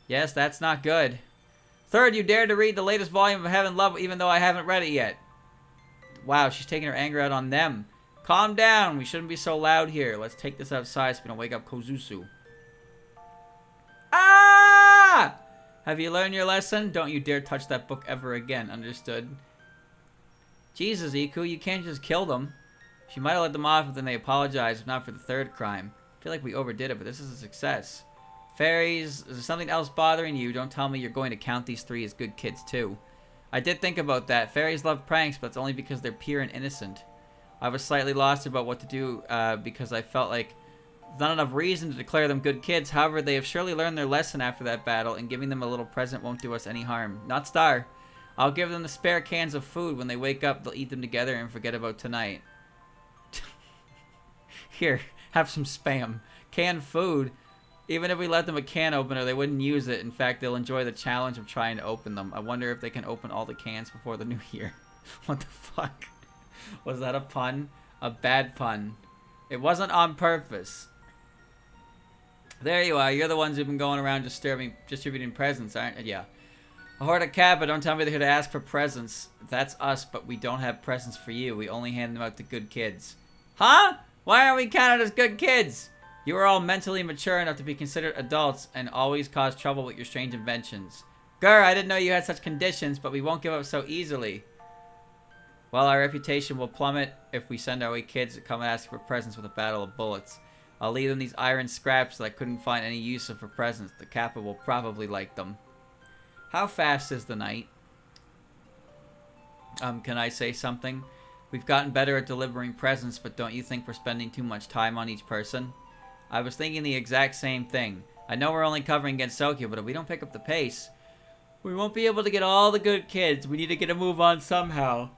Yes, that's not good. Third, you dared to read the latest volume of Heaven Love even though I haven't read it yet. Wow, she's taking her anger out on them. Calm down. We shouldn't be so loud here. Let's take this outside so we don't wake up Kozuzu. Ah! Have you learned your lesson? Don't you dare touch that book ever again. Understood? Jesus, Iku, you can't just kill them. She might have let them off, but then they apologized, if not for the third crime. I feel like we overdid it, but this is a success. Fairies, is there something else bothering you? Don't tell me you're going to count these 3 as good kids, too. I did think about that. Fairies love pranks, but it's only because they're pure and innocent. I was slightly lost about what to do because I felt like not enough reason to declare them good kids. However, they have surely learned their lesson after that battle, and giving them a little present won't do us any harm. Not Star. I'll give them the spare cans of food. When they wake up, they'll eat them together and forget about tonight. Here, have some Spam. Canned food. Even if we let them a can opener, they wouldn't use it. In fact, they'll enjoy the challenge of trying to open them. I wonder if they can open all the cans before the new year. What the fuck? Was that a pun? A bad pun. It wasn't on purpose. There you are. You're the ones who've been going around distributing presents, aren't you? Yeah. A horde of Kappa, don't tell me they're here to ask for presents. That's us, but we don't have presents for you. We only hand them out to good kids. Huh? Why aren't we counted as good kids? You are all mentally mature enough to be considered adults and always cause trouble with your strange inventions. Grr, I didn't know you had such conditions, but we won't give up so easily. Well, our reputation will plummet if we send our way kids to come and ask for presents with a battle of bullets. I'll leave them these iron scraps that I couldn't find any use of for presents. The Kappa will probably like them. How fast is the night? Can I say something? We've gotten better at delivering presents, but don't you think we're spending too much time on each person? I was thinking the exact same thing. I know we're only covering Gensokyo, but if we don't pick up the pace, we won't be able to get all the good kids. We need to get a move on somehow.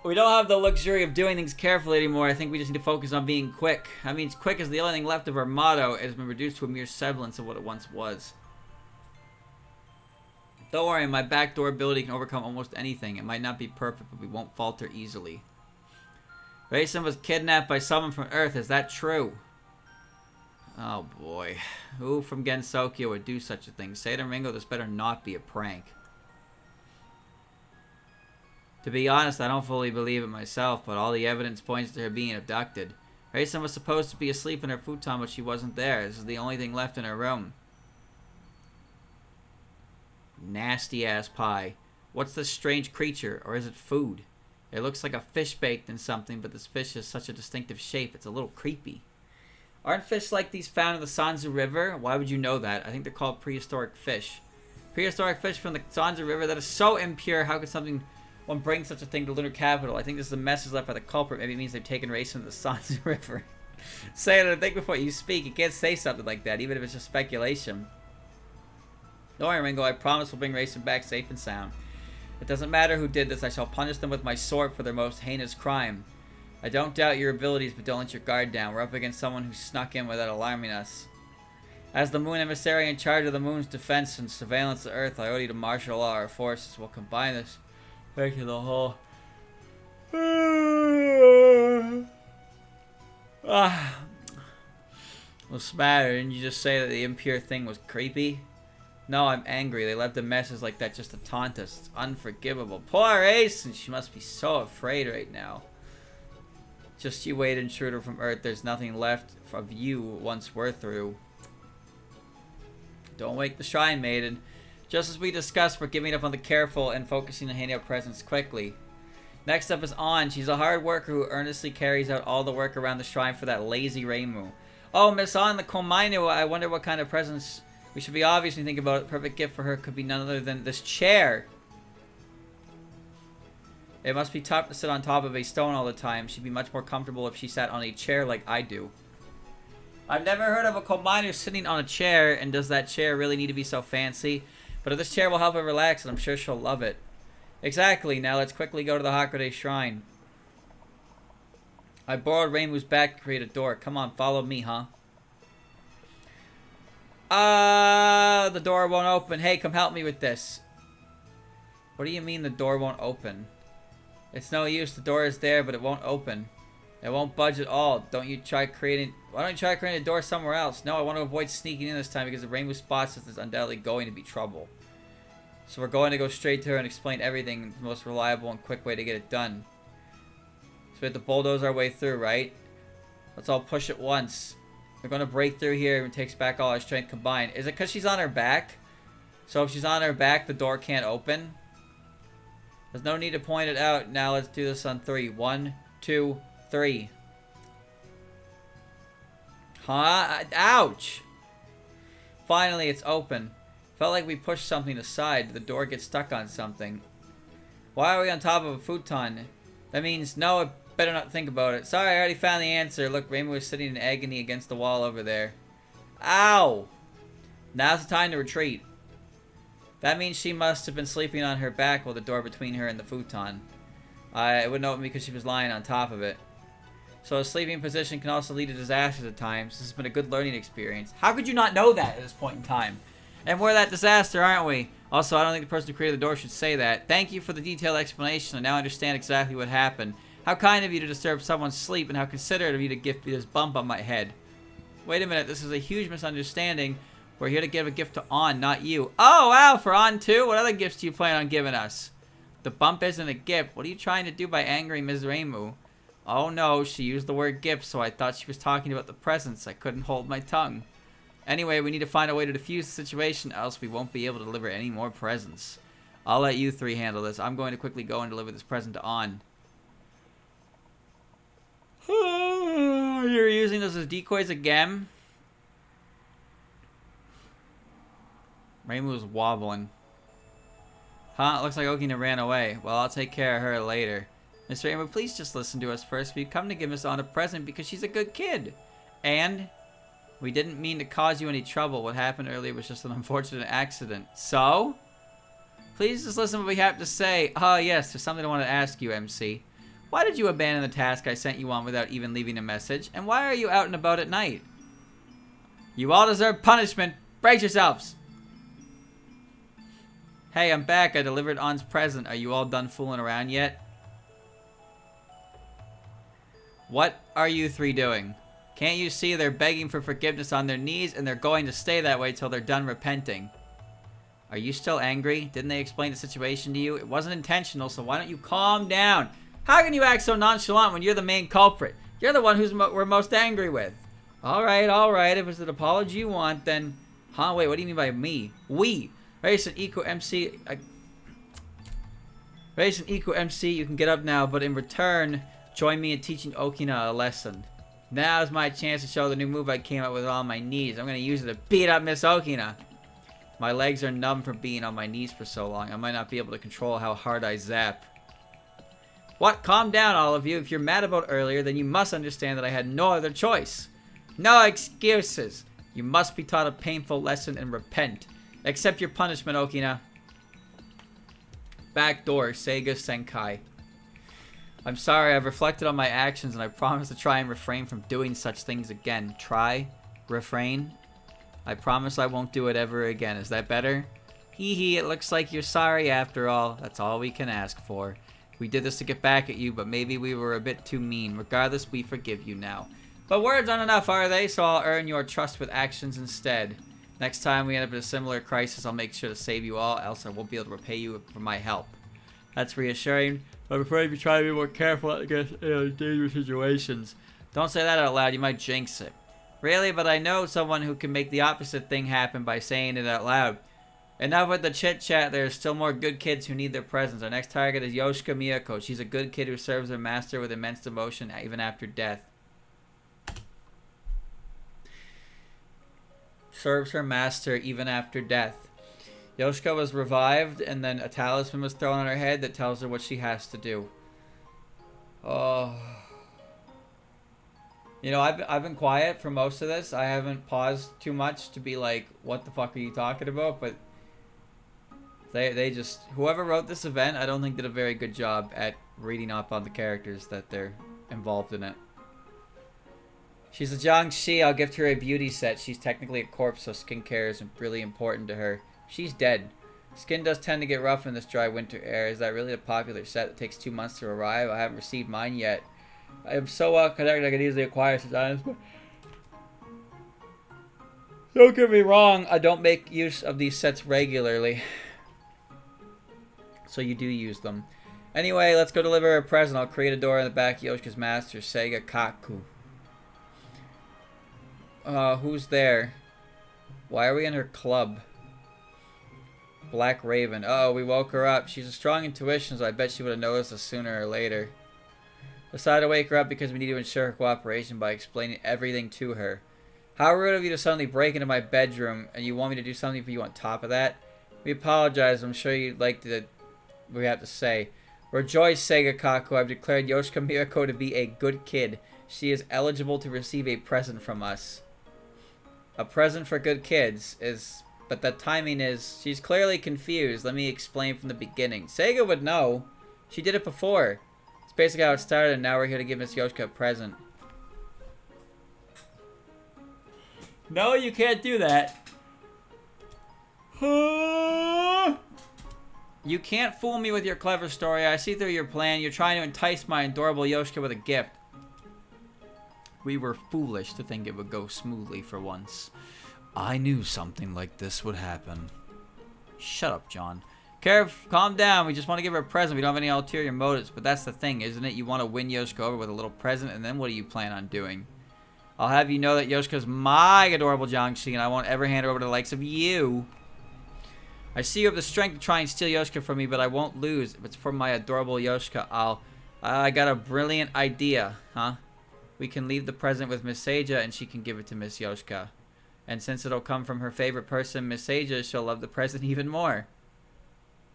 We don't have the luxury of doing things carefully anymore. I think we just need to focus on being quick. I mean, quick is the only thing left of our motto. It has been reduced to a mere semblance of what it once was. Don't worry, my backdoor ability can overcome almost anything. It might not be perfect, but we won't falter easily. Raisin was kidnapped by someone from Earth. Is that true? Oh boy. Who from Gensokyo would do such a thing? Say to Ringo, this better not be a prank. To be honest, I don't fully believe it myself, but all the evidence points to her being abducted. Raisin was supposed to be asleep in her futon, but she wasn't there. This is the only thing left in her room. Nasty ass pie. What's this strange creature, or is it food? It looks like a fish baked in something, but this fish has such a distinctive shape, it's a little creepy. Aren't fish like these found in the Sanzu River? Why would you know that? I think they're called prehistoric fish. Prehistoric fish from the Sanzu River? That is so impure. How could one bring such a thing to Lunar Capital? I think this is a message left by the culprit. Maybe it means they've taken Raisin to the Sanzu River. Say it and think before you speak. You can't say something like that, even if it's just speculation. Don't worry, Ringo. I promise we'll bring Raisin back safe and sound. It doesn't matter who did this. I shall punish them with my sword for their most heinous crime. I don't doubt your abilities, but don't let your guard down. We're up against someone who snuck in without alarming us. As the Moon Emissary in charge of the Moon's defense and surveillance of Earth, I order you to marshal all our forces. We'll combine this. Thank you, the whole... What's the matter? Didn't you just say that the impure thing was creepy? No, I'm angry. They left a message like that just to taunt us. It's unforgivable. Poor Ace! And she must be so afraid right now. Just you wait, intruder from Earth. There's nothing left of you once we're through. Don't wake the Shrine Maiden. Just as we discussed, we're giving up on the careful and focusing on handing out presents quickly. Next up is On. She's a hard worker who earnestly carries out all the work around the shrine for that lazy Reimu. Oh, Miss On, the Komainu. I wonder what kind of presents we should be obvious when you think about it. The perfect gift for her could be none other than this chair. It must be tough to sit on top of a stone all the time. She'd be much more comfortable if she sat on a chair like I do. I've never heard of a Komainu sitting on a chair, and does that chair really need to be so fancy? But if this chair will help her relax, and I'm sure she'll love it. Exactly. Now let's quickly go to the Hakurei Shrine. I borrowed Reimu's bat to create a door. Come on, follow me, huh? The door won't open. Hey, come help me with this. What do you mean the door won't open? It's no use. The door is there, but it won't open. It won't budge at all. Why don't you try creating a door somewhere else? No, I want to avoid sneaking in this time because if Reimu spots us, there's undoubtedly going to be trouble. So we're going to go straight to her and explain everything. The most reliable and quick way to get it done. So we have to bulldoze our way through, right? Let's all push at once. We're going to break through here and it takes back all our strength combined. Is it because she's on her back? So if she's on her back, the door can't open. There's no need to point it out. Now let's do this on 3. 1, 2, 3. Huh? Ouch! Finally, it's open. Felt like we pushed something aside. The door gets stuck on something. Why are we on top of a futon? That means no, I better not think about it. Sorry, I already found the answer. Look, Rainbow was sitting in agony against the wall over there. Ow! Now's the time to retreat. That means she must have been sleeping on her back with the door between her and the futon. I wouldn't know it because she was lying on top of it. So a sleeping position can also lead to disasters at times. This has been a good learning experience. How could you not know that at this point in time? And we're that disaster, aren't we? Also, I don't think the person who created the door should say that. Thank you for the detailed explanation. I now understand exactly what happened. How kind of you to disturb someone's sleep, and how considerate of you to gift me this bump on my head. Wait a minute, this is a huge misunderstanding. We're here to give a gift to On, not you. Oh, wow, for On too? What other gifts do you plan on giving us? The bump isn't a gift. What are you trying to do by angering Ms. Reimu? Oh no, she used the word gift, so I thought she was talking about the presents. I couldn't hold my tongue. Anyway, we need to find a way to defuse the situation, else we won't be able to deliver any more presents. I'll let you 3 handle this. I'm going to quickly go and deliver this present to On. You're using this as decoys again? Reimu's wobbling. Huh? It looks like Okina ran away. Well, I'll take care of her later. Mr. Reimu, please just listen to us first. We've come to give Miss On a present because she's a good kid. And we didn't mean to cause you any trouble. What happened earlier was just an unfortunate accident. So? Please just listen to what we have to say. Oh, yes, there's something I want to ask you, MC. Why did you abandon the task I sent you on without even leaving a message? And why are you out and about at night? You all deserve punishment. Brace yourselves. Hey, I'm back. I delivered On's present. Are you all done fooling around yet? What are you 3 doing? Can't you see they're begging for forgiveness on their knees, and they're going to stay that way till they're done repenting? Are you still angry? Didn't they explain the situation to you? It wasn't intentional, so why don't you calm down? How can you act so nonchalant when you're the main culprit? You're the one who's we're most angry with. Alright, alright. If it's an apology you want, then... Huh? Wait, what do you mean by me? We. Race and Eco MC... Race and Eco MC, you can get up now, but in return, join me in teaching Okina a lesson. Now's my chance to show the new move I came up with on my knees. I'm going to use it to beat up Miss Okina. My legs are numb from being on my knees for so long. I might not be able to control how hard I zap. What? Calm down, all of you. If you're mad about earlier, then you must understand that I had no other choice. No excuses. You must be taught a painful lesson and repent. Accept your punishment, Okina. Backdoor, Sega Senkai. I'm sorry, I've reflected on my actions and I promise to try and refrain from doing such things again. Try? Refrain? I promise I won't do it ever again. Is that better? Hee hee, it looks like you're sorry after all. That's all we can ask for. We did this to get back at you, but maybe we were a bit too mean. Regardless, we forgive you now. But words aren't enough, are they? So I'll earn your trust with actions instead. Next time we end up in a similar crisis, I'll make sure to save you all, else I won't be able to repay you for my help. That's reassuring. I'm afraid if you try to be more careful against dangerous situations. Don't say that out loud, you might jinx it. Really, but I know someone who can make the opposite thing happen by saying it out loud. Enough with the chit-chat, there's still more good kids who need their presence. Our next target is Yoshika Miyako. She's a good kid who serves her master with immense devotion even after death. Serves her master even after death. Yoshika was revived, and then a talisman was thrown on her head that tells her what she has to do. Oh. You know, I've been quiet for most of this. I haven't paused too much to be like, what the fuck are you talking about? But they just... Whoever wrote this event, I don't think did a very good job at reading up on the characters that they're involved in it. She's a Jiangxi. I'll gift her a beauty set. She's technically a corpse, so skincare is really important to her. She's dead. Skin does tend to get rough in this dry winter air. Is that really a popular set that takes 2 months to arrive? I haven't received mine yet. I am so well connected I could easily acquire such items. Don't get me wrong, I don't make use of these sets regularly. So you do use them. Anyway, let's go deliver a present. I'll create a door in the back of Yoshika's master, Sega Kaku. Who's there? Why are we in her club? Black Raven. Oh, we woke her up. She's a strong intuition, so I bet she would have noticed us sooner or later. Decided to wake her up because we need to ensure her cooperation by explaining everything to her. How rude of you to suddenly break into my bedroom, and you want me to do something for you on top of that? We apologize. I'm sure you'd like to... we have to say. Rejoice, Sega Kaku. I've declared Yoshika Mirako to be a good kid. She is eligible to receive a present from us. A present for good kids is... but the timing is... she's clearly confused. Let me explain from the beginning. Sega would know. She did it before. It's basically how it started, and now we're here to give Miss Yoshika a present. No, you can't do that. You can't fool me with your clever story. I see through your plan. You're trying to entice my adorable Yoshika with a gift. We were foolish to think it would go smoothly for once. I knew something like this would happen. Shut up, John. Calm down. We just want to give her a present. We don't have any ulterior motives. But that's the thing, isn't it? You want to win Yoshika over with a little present, and then what do you plan on doing? I'll have you know that Yoshika's my adorable Jiangxi, and I won't ever hand her over to the likes of you. I see you have the strength to try and steal Yoshika from me, but I won't lose. If it's for my adorable Yoshika, I got a brilliant idea, huh? We can leave the present with Miss Seija, and she can give it to Miss Yoshika. And since it'll come from her favorite person, Miss Seija, she'll love the present even more.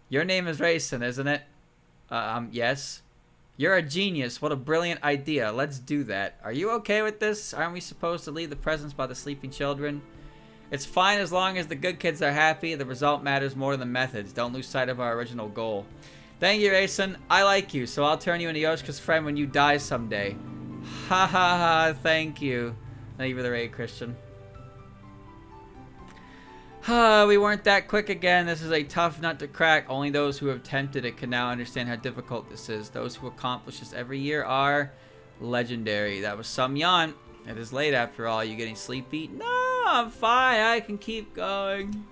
Your name is Raisin, isn't it? Yes. You're a genius. What a brilliant idea. Let's do that. Are you okay with this? Aren't we supposed to leave the presents by the sleeping children? It's fine as long as the good kids are happy. The result matters more than the methods. Don't lose sight of our original goal. Thank you, Raisin. I like you, so I'll turn you into Yoshika's friend when you die someday. Ha ha ha. Thank you. Thank you for the raid, Christian. We weren't that quick again. This is a tough nut to crack. Only those who have attempted it can now understand how difficult this is. Those who accomplish this every year are legendary. That was some yawn. It is late after all. You getting sleepy? No, I'm fine. I can keep going.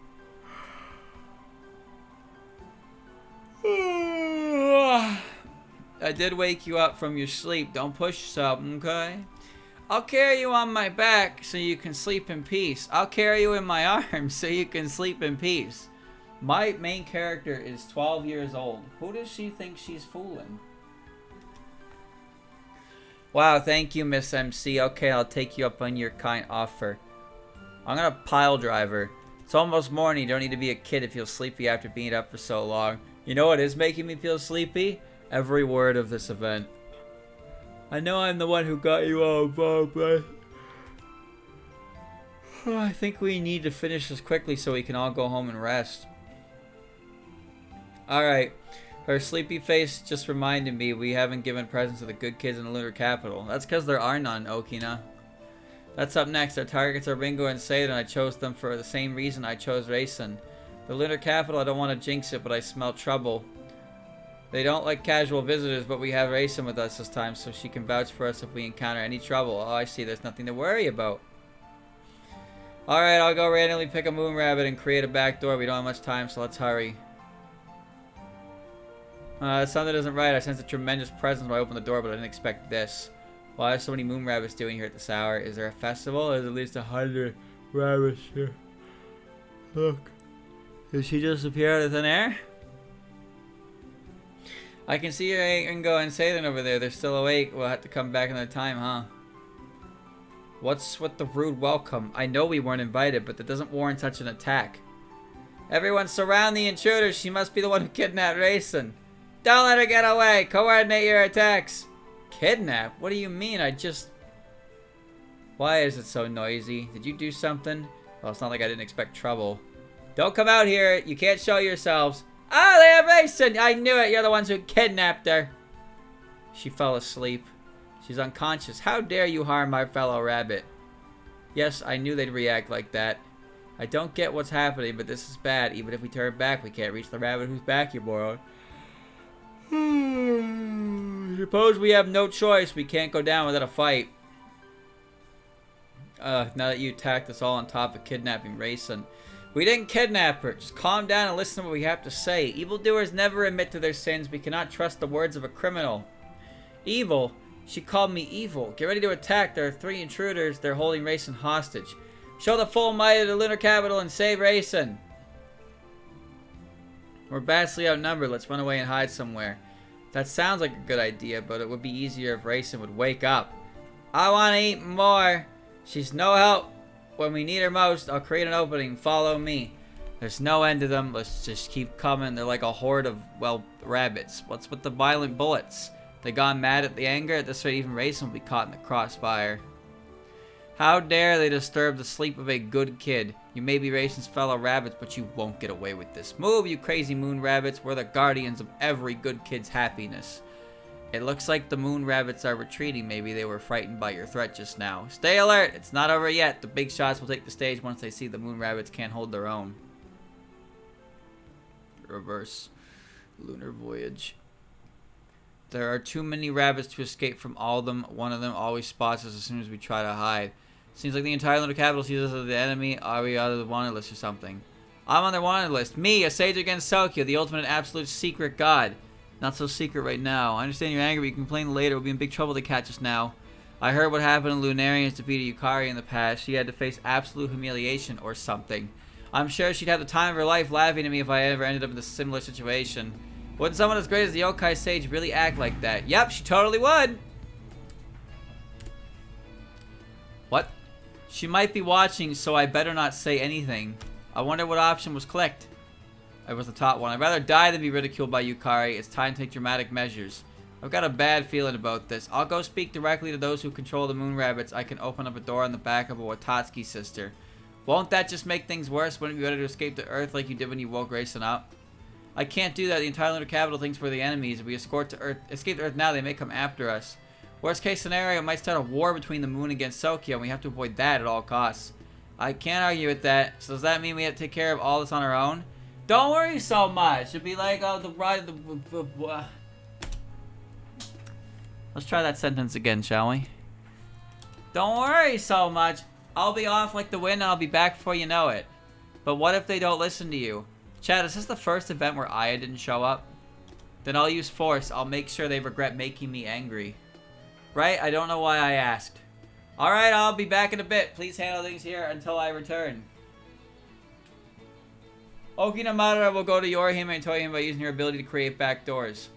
I did wake you up from your sleep. Don't push yourself, okay? I'll carry you on my back so you can sleep in peace. I'll carry you in my arms so you can sleep in peace. My main character is 12 years old. Who does she think she's fooling? Wow, thank you, Miss MC. Okay, I'll take you up on your kind offer. I'm gonna pile drive her. It's almost morning. You don't need to be a kid to feel sleepy after being up for so long. You know what is making me feel sleepy? Every word of this event. I know I'm the one who got you all involved, but I think we need to finish this quickly so we can all go home and rest. Alright. Her sleepy face just reminded me we haven't given presents to the good kids in the Lunar Capital. That's because there are none, Okina. That's up next. Our targets are Ringo and Seda, and I chose them for the same reason I chose Raisin. The Lunar Capital, I don't want to jinx it, but I smell trouble. They don't like casual visitors, but we have Raisin with us this time, so she can vouch for us if we encounter any trouble. Oh, I see. There's nothing to worry about. Alright, I'll go randomly pick a moon rabbit and create a back door. We don't have much time, so let's hurry. Something isn't right. I sense a tremendous presence when I open the door, but I didn't expect this. Why are so many moon rabbits doing here at this hour? Is there a festival? There's at least 100 rabbits here. Look. Did she just appear out of thin air? I can see Ringo and Satan over there. They're still awake. We'll have to come back another time, huh? What's with the rude welcome? I know we weren't invited, but that doesn't warrant such an attack. Everyone surround the intruder. She must be the one who kidnapped Raisin. Don't let her get away. Coordinate your attacks. Kidnap? What do you mean? Why is it so noisy? Did you do something? Well, it's not like I didn't expect trouble. Don't come out here. You can't show yourselves. Ah, they have Raisin! I knew it! You're the ones who kidnapped her! She fell asleep. She's unconscious. How dare you harm my fellow rabbit? Yes, I knew they'd react like that. I don't get what's happening, but this is bad. Even if we turn back, we can't reach the rabbit whose back you borrowed. Suppose we have no choice. We can't go down without a fight. Now that you attacked us all on top of kidnapping Raisin. We didn't kidnap her. Just calm down and listen to what we have to say. Evildoers never admit to their sins. We cannot trust the words of a criminal. Evil? She called me evil. Get ready to attack. There are 3 intruders. They're holding Raisin hostage. Show the full might of the Lunar Capital and save Raisin. We're vastly outnumbered. Let's run away and hide somewhere. That sounds like a good idea, but it would be easier if Raisin would wake up. I want to eat more. She's no help. When we need her most, I'll create an opening. Follow me. There's no end to them. Let's just keep coming. They're like a horde of, well, rabbits. What's with the violent bullets? They gone mad at the anger? At this rate, even Raisin will be caught in the crossfire. How dare they disturb the sleep of a good kid? You may be Raisin's fellow rabbits, but you won't get away with this. Move, you crazy moon rabbits. We're the guardians of every good kid's happiness. It looks like the moon rabbits are retreating. Maybe they were frightened by your threat just now. Stay alert. It's not over yet. The big shots will take the stage once they see the moon rabbits can't hold their own. Reverse. Lunar voyage. There are too many rabbits to escape from all of them. One of them always spots us as soon as we try to hide. Seems like the entire Lunar capital sees us as the enemy. Are we on the wanted list or something? I'm on their wanted list. Me, a sage against Sokyo, the ultimate and absolute secret god. Not so secret right now. I understand you're angry, but you can complain later. We'll be in big trouble to catch us now. I heard what happened when Lunarians defeated Yukari in the past. She had to face absolute humiliation or something. I'm sure she'd have the time of her life laughing at me if I ever ended up in a similar situation. Wouldn't someone as great as the Yokai Sage really act like that? Yep, she totally would. What? She might be watching, so I better not say anything. I wonder what option was clicked. It was the top one. I'd rather die than be ridiculed by Yukari. It's time to take dramatic measures. I've got a bad feeling about this. I'll go speak directly to those who control the moon rabbits. I can open up a door on the back of a Watatsuki sister. Won't that just make things worse? Wouldn't it be better to escape to Earth like you did when you woke Raisin up? I can't do that. The entire Lunar capital thinks we're the enemies. If we escape to Earth now, they may come after us. Worst case scenario, it might start a war between the moon against Sokyo, and we have to avoid that at all costs. I can't argue with that. So does that mean we have to take care of all this on our own? Don't worry so much. It'd be like, oh, the ride of the... Let's try that sentence again, shall we? Don't worry so much. I'll be off like the wind and I'll be back before you know it. But what if they don't listen to you? Chad, is this the first event where Aya didn't show up? Then I'll use force. I'll make sure they regret making me angry. Right? I don't know why I asked. Alright, I'll be back in a bit. Please handle things here until I return. Okinamara will go to Yorihime and Toyohime by using her ability to create back doors.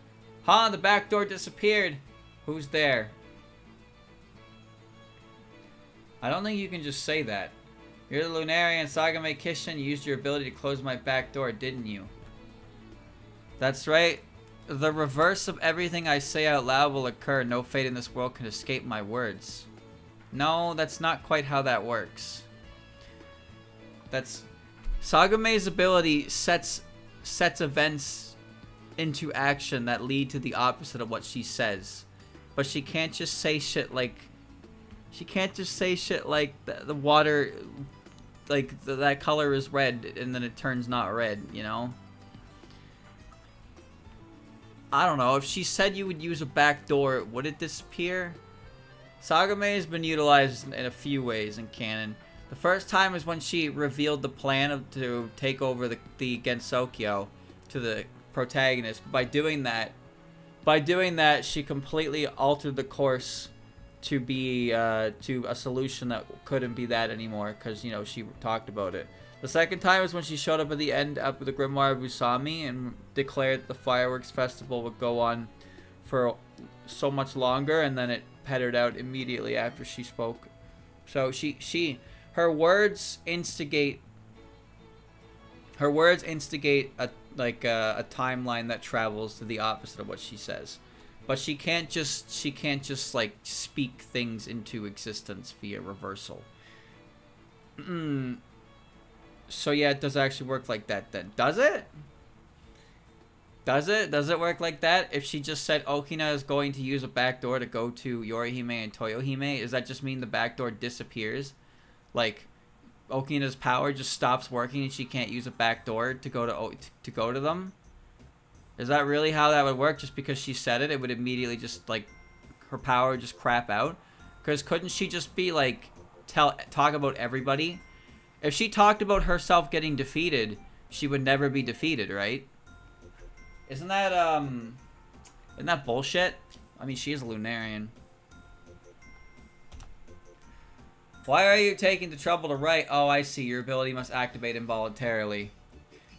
Huh? The back door disappeared. Who's there? I don't think you can just say that. You're the Lunarian Sagame Kishin. You used your ability to close my back door, didn't you? That's right. The reverse of everything I say out loud will occur. No fate in this world can escape my words. No, that's not quite how that works. That's... Sagame's ability sets events into action that lead to the opposite of what she says. But she can't just say shit like... She can't just say shit like the water... Like, that color is red and then it turns not red, you know? I don't know. If she said you would use a back door, would it disappear? Sagame has been utilized in a few ways in canon. The first time is when she revealed the plan to take over the Gensokyo to the protagonist. By doing that, she completely altered the course to be to a solution that couldn't be that anymore, because, you know, she talked about it. The second time was when she showed up at the end up with the Grimoire of Usami and declared that the fireworks festival would go on for so much longer, and then it petered out immediately after she spoke. So her words instigate a timeline that travels to the opposite of what she says. But she can't just like speak things into existence via reversal. So yeah, it does actually work like that then. Does it? Does it work like that? If she just said Okina is going to use a back door to go to Yorihime and Toyohime, does that just mean the back door disappears? Like, Okina's power just stops working and she can't use a back door to go to them? Is that really how that would work? Just because she said it, it would immediately just, like, her power would just crap out? Because couldn't she just be, like, talk about everybody? If she talked about herself getting defeated, she would never be defeated, right? Isn't that bullshit? I mean, she is a Lunarian. Why are you taking the trouble to write? Oh, I see. Your ability must activate involuntarily.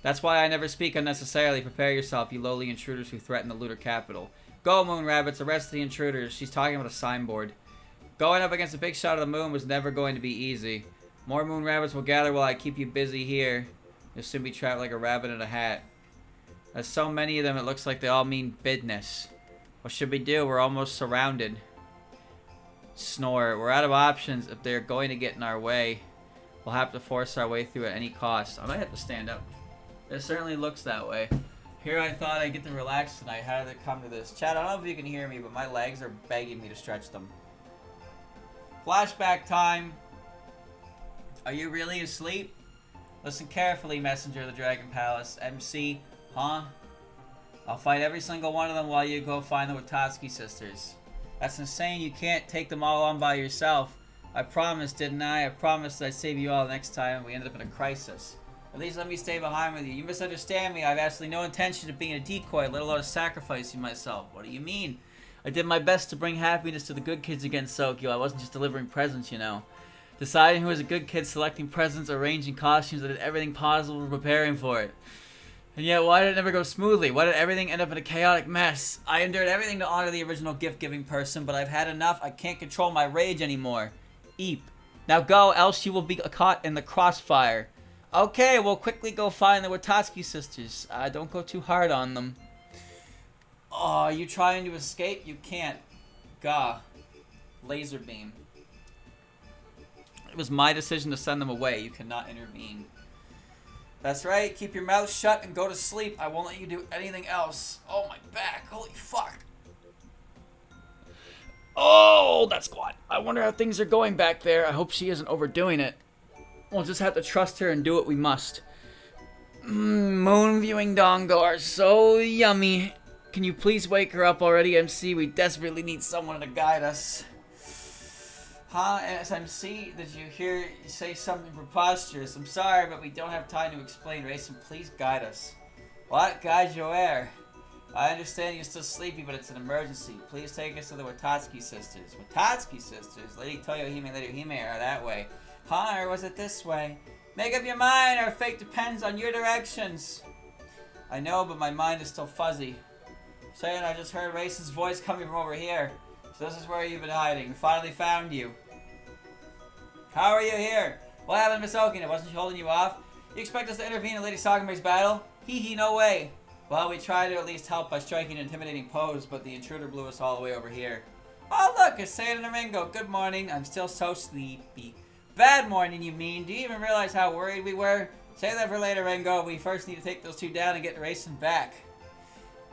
That's why I never speak unnecessarily. Prepare yourself, you lowly intruders who threaten the Lunar capital. Go, moon rabbits, arrest the intruders. She's talking about a signboard. Going up against a big shot of the moon was never going to be easy. More moon rabbits will gather while I keep you busy here. You'll soon be trapped like a rabbit in a hat. There's so many of them, it looks like they all mean business. What should we do? We're almost surrounded. Snore. We're out of options if they're going to get in our way. We'll have to force our way through at any cost. I might have to stand up. It certainly looks that way. Here I thought I'd get to relax tonight. How did it come to this? Chat, I don't know if you can hear me, but my legs are begging me to stretch them. Flashback time. Are you really asleep? Listen carefully, Messenger of the Dragon Palace. MC, huh? I'll fight every single one of them while you go find the Watatsky sisters. That's insane. You can't take them all on by yourself. I promised, didn't I? I promised I'd save you all next time. We ended up in a crisis. At least let me stay behind with you. You misunderstand me. I have absolutely no intention of being a decoy, let alone sacrificing myself. What do you mean? I did my best to bring happiness to the good kids against Sokyo. I wasn't just delivering presents, you know. Deciding who was a good kid, selecting presents, arranging costumes, I did everything possible for preparing for it. And yet, why did it never go smoothly? Why did everything end up in a chaotic mess? I endured everything to honor the original gift-giving person, but I've had enough. I can't control my rage anymore. Eep. Now go, else you will be caught in the crossfire. Okay, we'll quickly go find the Watatsky sisters. Don't go too hard on them. Oh, are you trying to escape? You can't. Gah. Laser beam. It was my decision to send them away. You cannot intervene. That's right. Keep your mouth shut and go to sleep. I won't let you do anything else. Oh, my back. Holy fuck. Oh, that's squat. I wonder how things are going back there. I hope she isn't overdoing it. We'll just have to trust her and do what we must. Moon viewing dongo are so yummy. Can you please wake her up already, MC? We desperately need someone to guide us. Huh, SMC? Did you hear you say something preposterous? I'm sorry, but we don't have time to explain. Rayson, please guide us. What? Guide your air. I understand you're still sleepy, but it's an emergency. Please take us to the Watatsky sisters. Watatsky sisters? Lady Toyohime and Lady Hime are that way. Huh, or was it this way? Make up your mind, our fate depends on your directions. I know, but my mind is still fuzzy. Saying I just heard Rayson's voice coming from over here. So this is where you've been hiding. We finally found you. How are you here? What happened to Miss Okina? Wasn't she holding you off? You expect us to intervene in Lady Sagame's battle? Hee hee, no way. Well, we tried to at least help by striking an intimidating pose, but the intruder blew us all the way over here. Oh look, it's Satan and Ringo. Good morning. I'm still so sleepy. Bad morning, you mean? Do you even realize how worried we were? Save that for later, Ringo. We first need to take those two down and get Rayson back.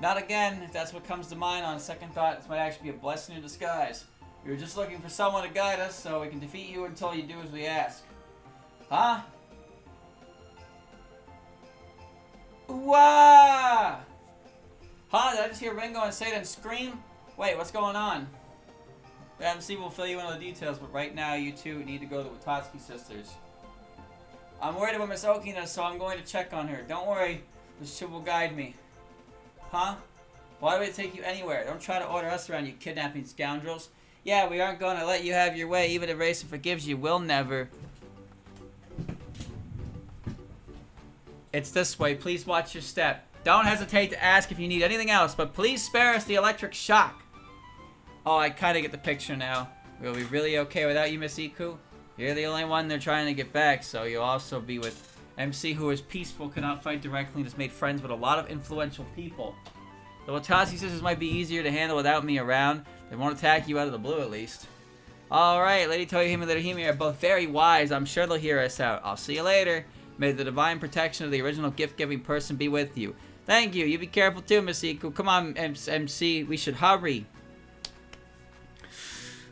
Not again. If that's what comes to mind on second thought, this might actually be a blessing in disguise. We were just looking for someone to guide us so we can defeat you until you do as we ask. Huh? Wah! Huh? Did I just hear Ringo and Satan scream? Wait, what's going on? The MC will fill you in on the details, but right now you two need to go to the Watatsky sisters. I'm worried about Miss Okina, so I'm going to check on her. Don't worry, this ship will guide me. Huh? Why would it take you anywhere? Don't try to order us around, you kidnapping scoundrels. Yeah, we aren't going to let you have your way, even if Rayson forgives you. We'll never. It's this way. Please watch your step. Don't hesitate to ask if you need anything else, but please spare us the electric shock. Oh, I kind of get the picture now. We'll be really okay without you, Miss Iku. You're the only one they're trying to get back, so you'll also be with MC, who is peaceful, cannot fight directly, and has made friends with a lot of influential people. The Watatsky sisters might be easier to handle without me around. They won't attack you out of the blue, at least. Alright, Lady Toyohime and Lady Hime are both very wise. I'm sure they'll hear us out. I'll see you later. May the divine protection of the original gift-giving person be with you. Thank you. You be careful too, Miss Iku. Come on, MC. We should hurry.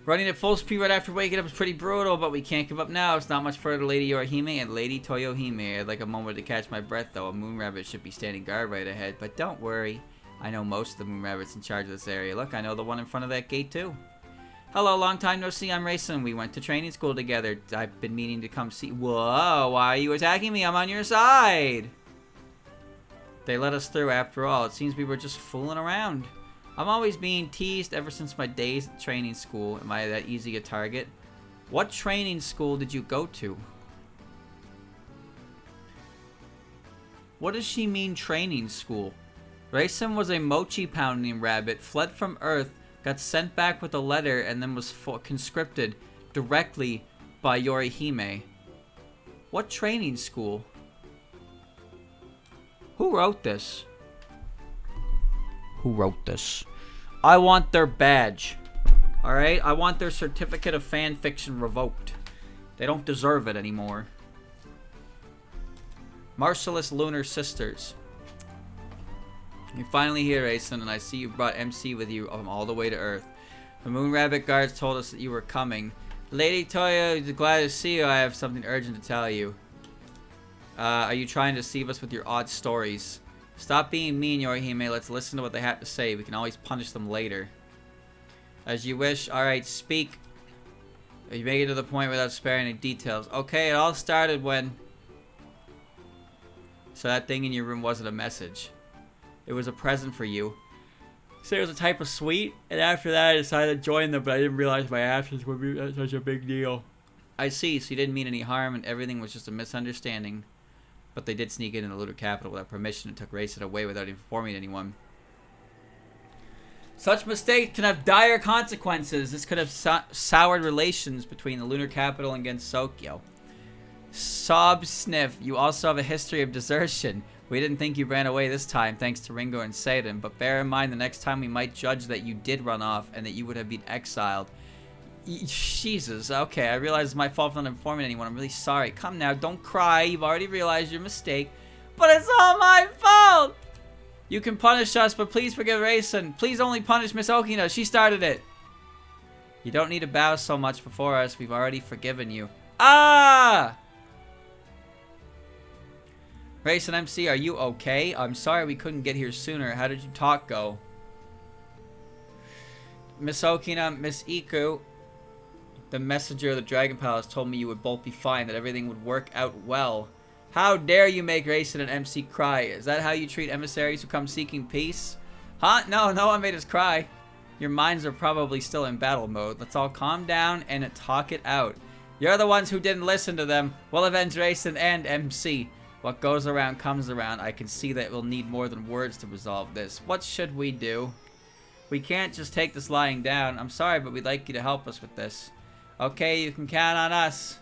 Running at full speed right after waking up is pretty brutal, but we can't give up now. It's not much further to Lady Yorihime and Lady Toyohime. I'd like a moment to catch my breath, though. A moon rabbit should be standing guard right ahead. But don't worry. I know most of the moon rabbits in charge of this area. Look, I know the one in front of that gate, too. Hello, long time no see. I'm Rayson. We went to training school together. I've been meaning to come see... Whoa, why are you attacking me? I'm on your side. They let us through after all. It seems we were just fooling around. I'm always being teased ever since my days at training school. Am I that easy a target? What training school did you go to? What does she mean training school? Raisin was a mochi pounding rabbit, fled from Earth, got sent back with a letter, and then was conscripted directly by Yorihime. What training school? Who wrote this? Who wrote this? I want their badge. Alright? I want their certificate of fan fiction revoked. They don't deserve it anymore. Merciless Lunar Sisters. You're finally here, Raisin, and I see you brought MC with you all the way to Earth. The Moon Rabbit guards told us that you were coming. Lady Toya, glad to see you. I have something urgent to tell you. Are you trying to deceive us with your odd stories? Stop being mean, Yorihime. Let's listen to what they have to say. We can always punish them later. As you wish. Alright, speak. You make it to the point without sparing any details. Okay, it all started when... So that thing in your room wasn't a message. It was a present for you. So it was a type of sweet, and after that I decided to join them, but I didn't realize my absence would be such a big deal. I see, so you didn't mean any harm, and everything was just a misunderstanding. But they did sneak in the Lunar capital without permission and took Raisin away without informing anyone. Such mistakes can have dire consequences. This could have soured relations between the Lunar capital and Gensokyo. Sob sniff. You also have a history of desertion. We didn't think you ran away this time, thanks to Ringo and Satan, but bear in mind the next time we might judge that you did run off and that you would have been exiled. Jesus, okay, I realize it's my fault for not informing anyone. I'm really sorry. Come now, don't cry. You've already realized your mistake. But it's all my fault! You can punish us, but please forgive Raisin. Please only punish Miss Okina. She started it. You don't need to bow so much before us. We've already forgiven you. Ah! Raisin MC, are you okay? I'm sorry we couldn't get here sooner. How did your talk go? Miss Okina, Miss Iku, the messenger of the Dragon Palace told me you would both be fine, that everything would work out well. How dare you make Raisin and MC cry? Is that how you treat emissaries who come seeking peace? Huh? No, no one made us cry. Your minds are probably still in battle mode. Let's all calm down and talk it out. You're the ones who didn't listen to them. We'll avenge Raisin and MC. What goes around comes around. I can see that we'll need more than words to resolve this. What should we do? We can't just take this lying down. I'm sorry, but we'd like you to help us with this. Okay, you can count on us.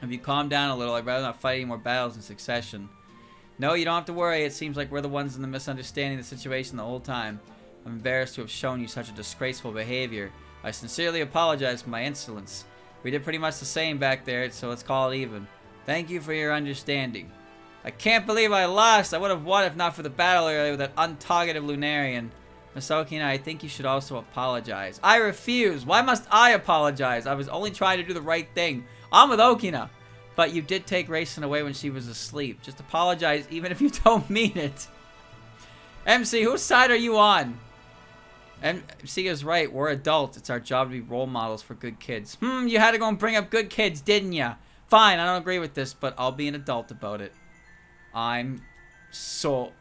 If you calm down a little, I'd rather not fight any more battles in succession. No, you don't have to worry. It seems like we're the ones in the misunderstanding the situation the whole time. I'm embarrassed to have shown you such a disgraceful behavior. I sincerely apologize for my insolence. We did pretty much the same back there, so let's call it even. Thank you for your understanding. I can't believe I lost. I would have won if not for the battle earlier with that untargeted Lunarian. Miss Okina, I think you should also apologize. I refuse. Why must I apologize? I was only trying to do the right thing. I'm with Okina. But you did take Raisin away when she was asleep. Just apologize even if you don't mean it. MC, whose side are you on? MC is right. We're adults. It's our job to be role models for good kids. You had to go and bring up good kids, didn't ya? Fine, I don't agree with this, but I'll be an adult about it. I'm sorry.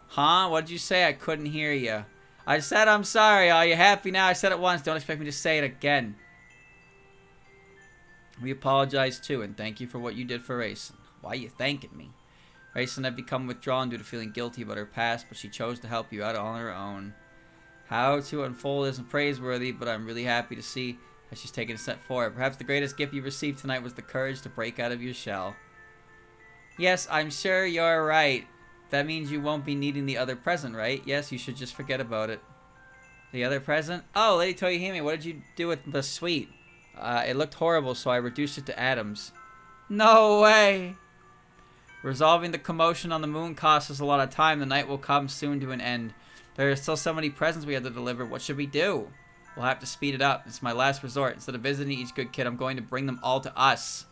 Huh? What'd you say? I couldn't hear you. I said I'm sorry. Are you happy now? I said it once. Don't expect me to say it again. We apologize too, and thank you for what you did for Raisin. Why are you thanking me? Raisin had become withdrawn due to feeling guilty about her past, but she chose to help you out on her own. How to unfold isn't praiseworthy, but I'm really happy to see that she's taken a step forward. Perhaps the greatest gift you received tonight was the courage to break out of your shell. Yes, I'm sure you're right. That means you won't be needing the other present, right? Yes, you should just forget about it. The other present? Oh, Lady Toyohime, what did you do with the sweet? It looked horrible, so I reduced it to atoms. No way! Resolving the commotion on the moon costs us a lot of time. The night will come soon to an end. There are still so many presents we have to deliver. What should we do? We'll have to speed it up. It's my last resort. Instead of visiting each good kid, I'm going to bring them all to us.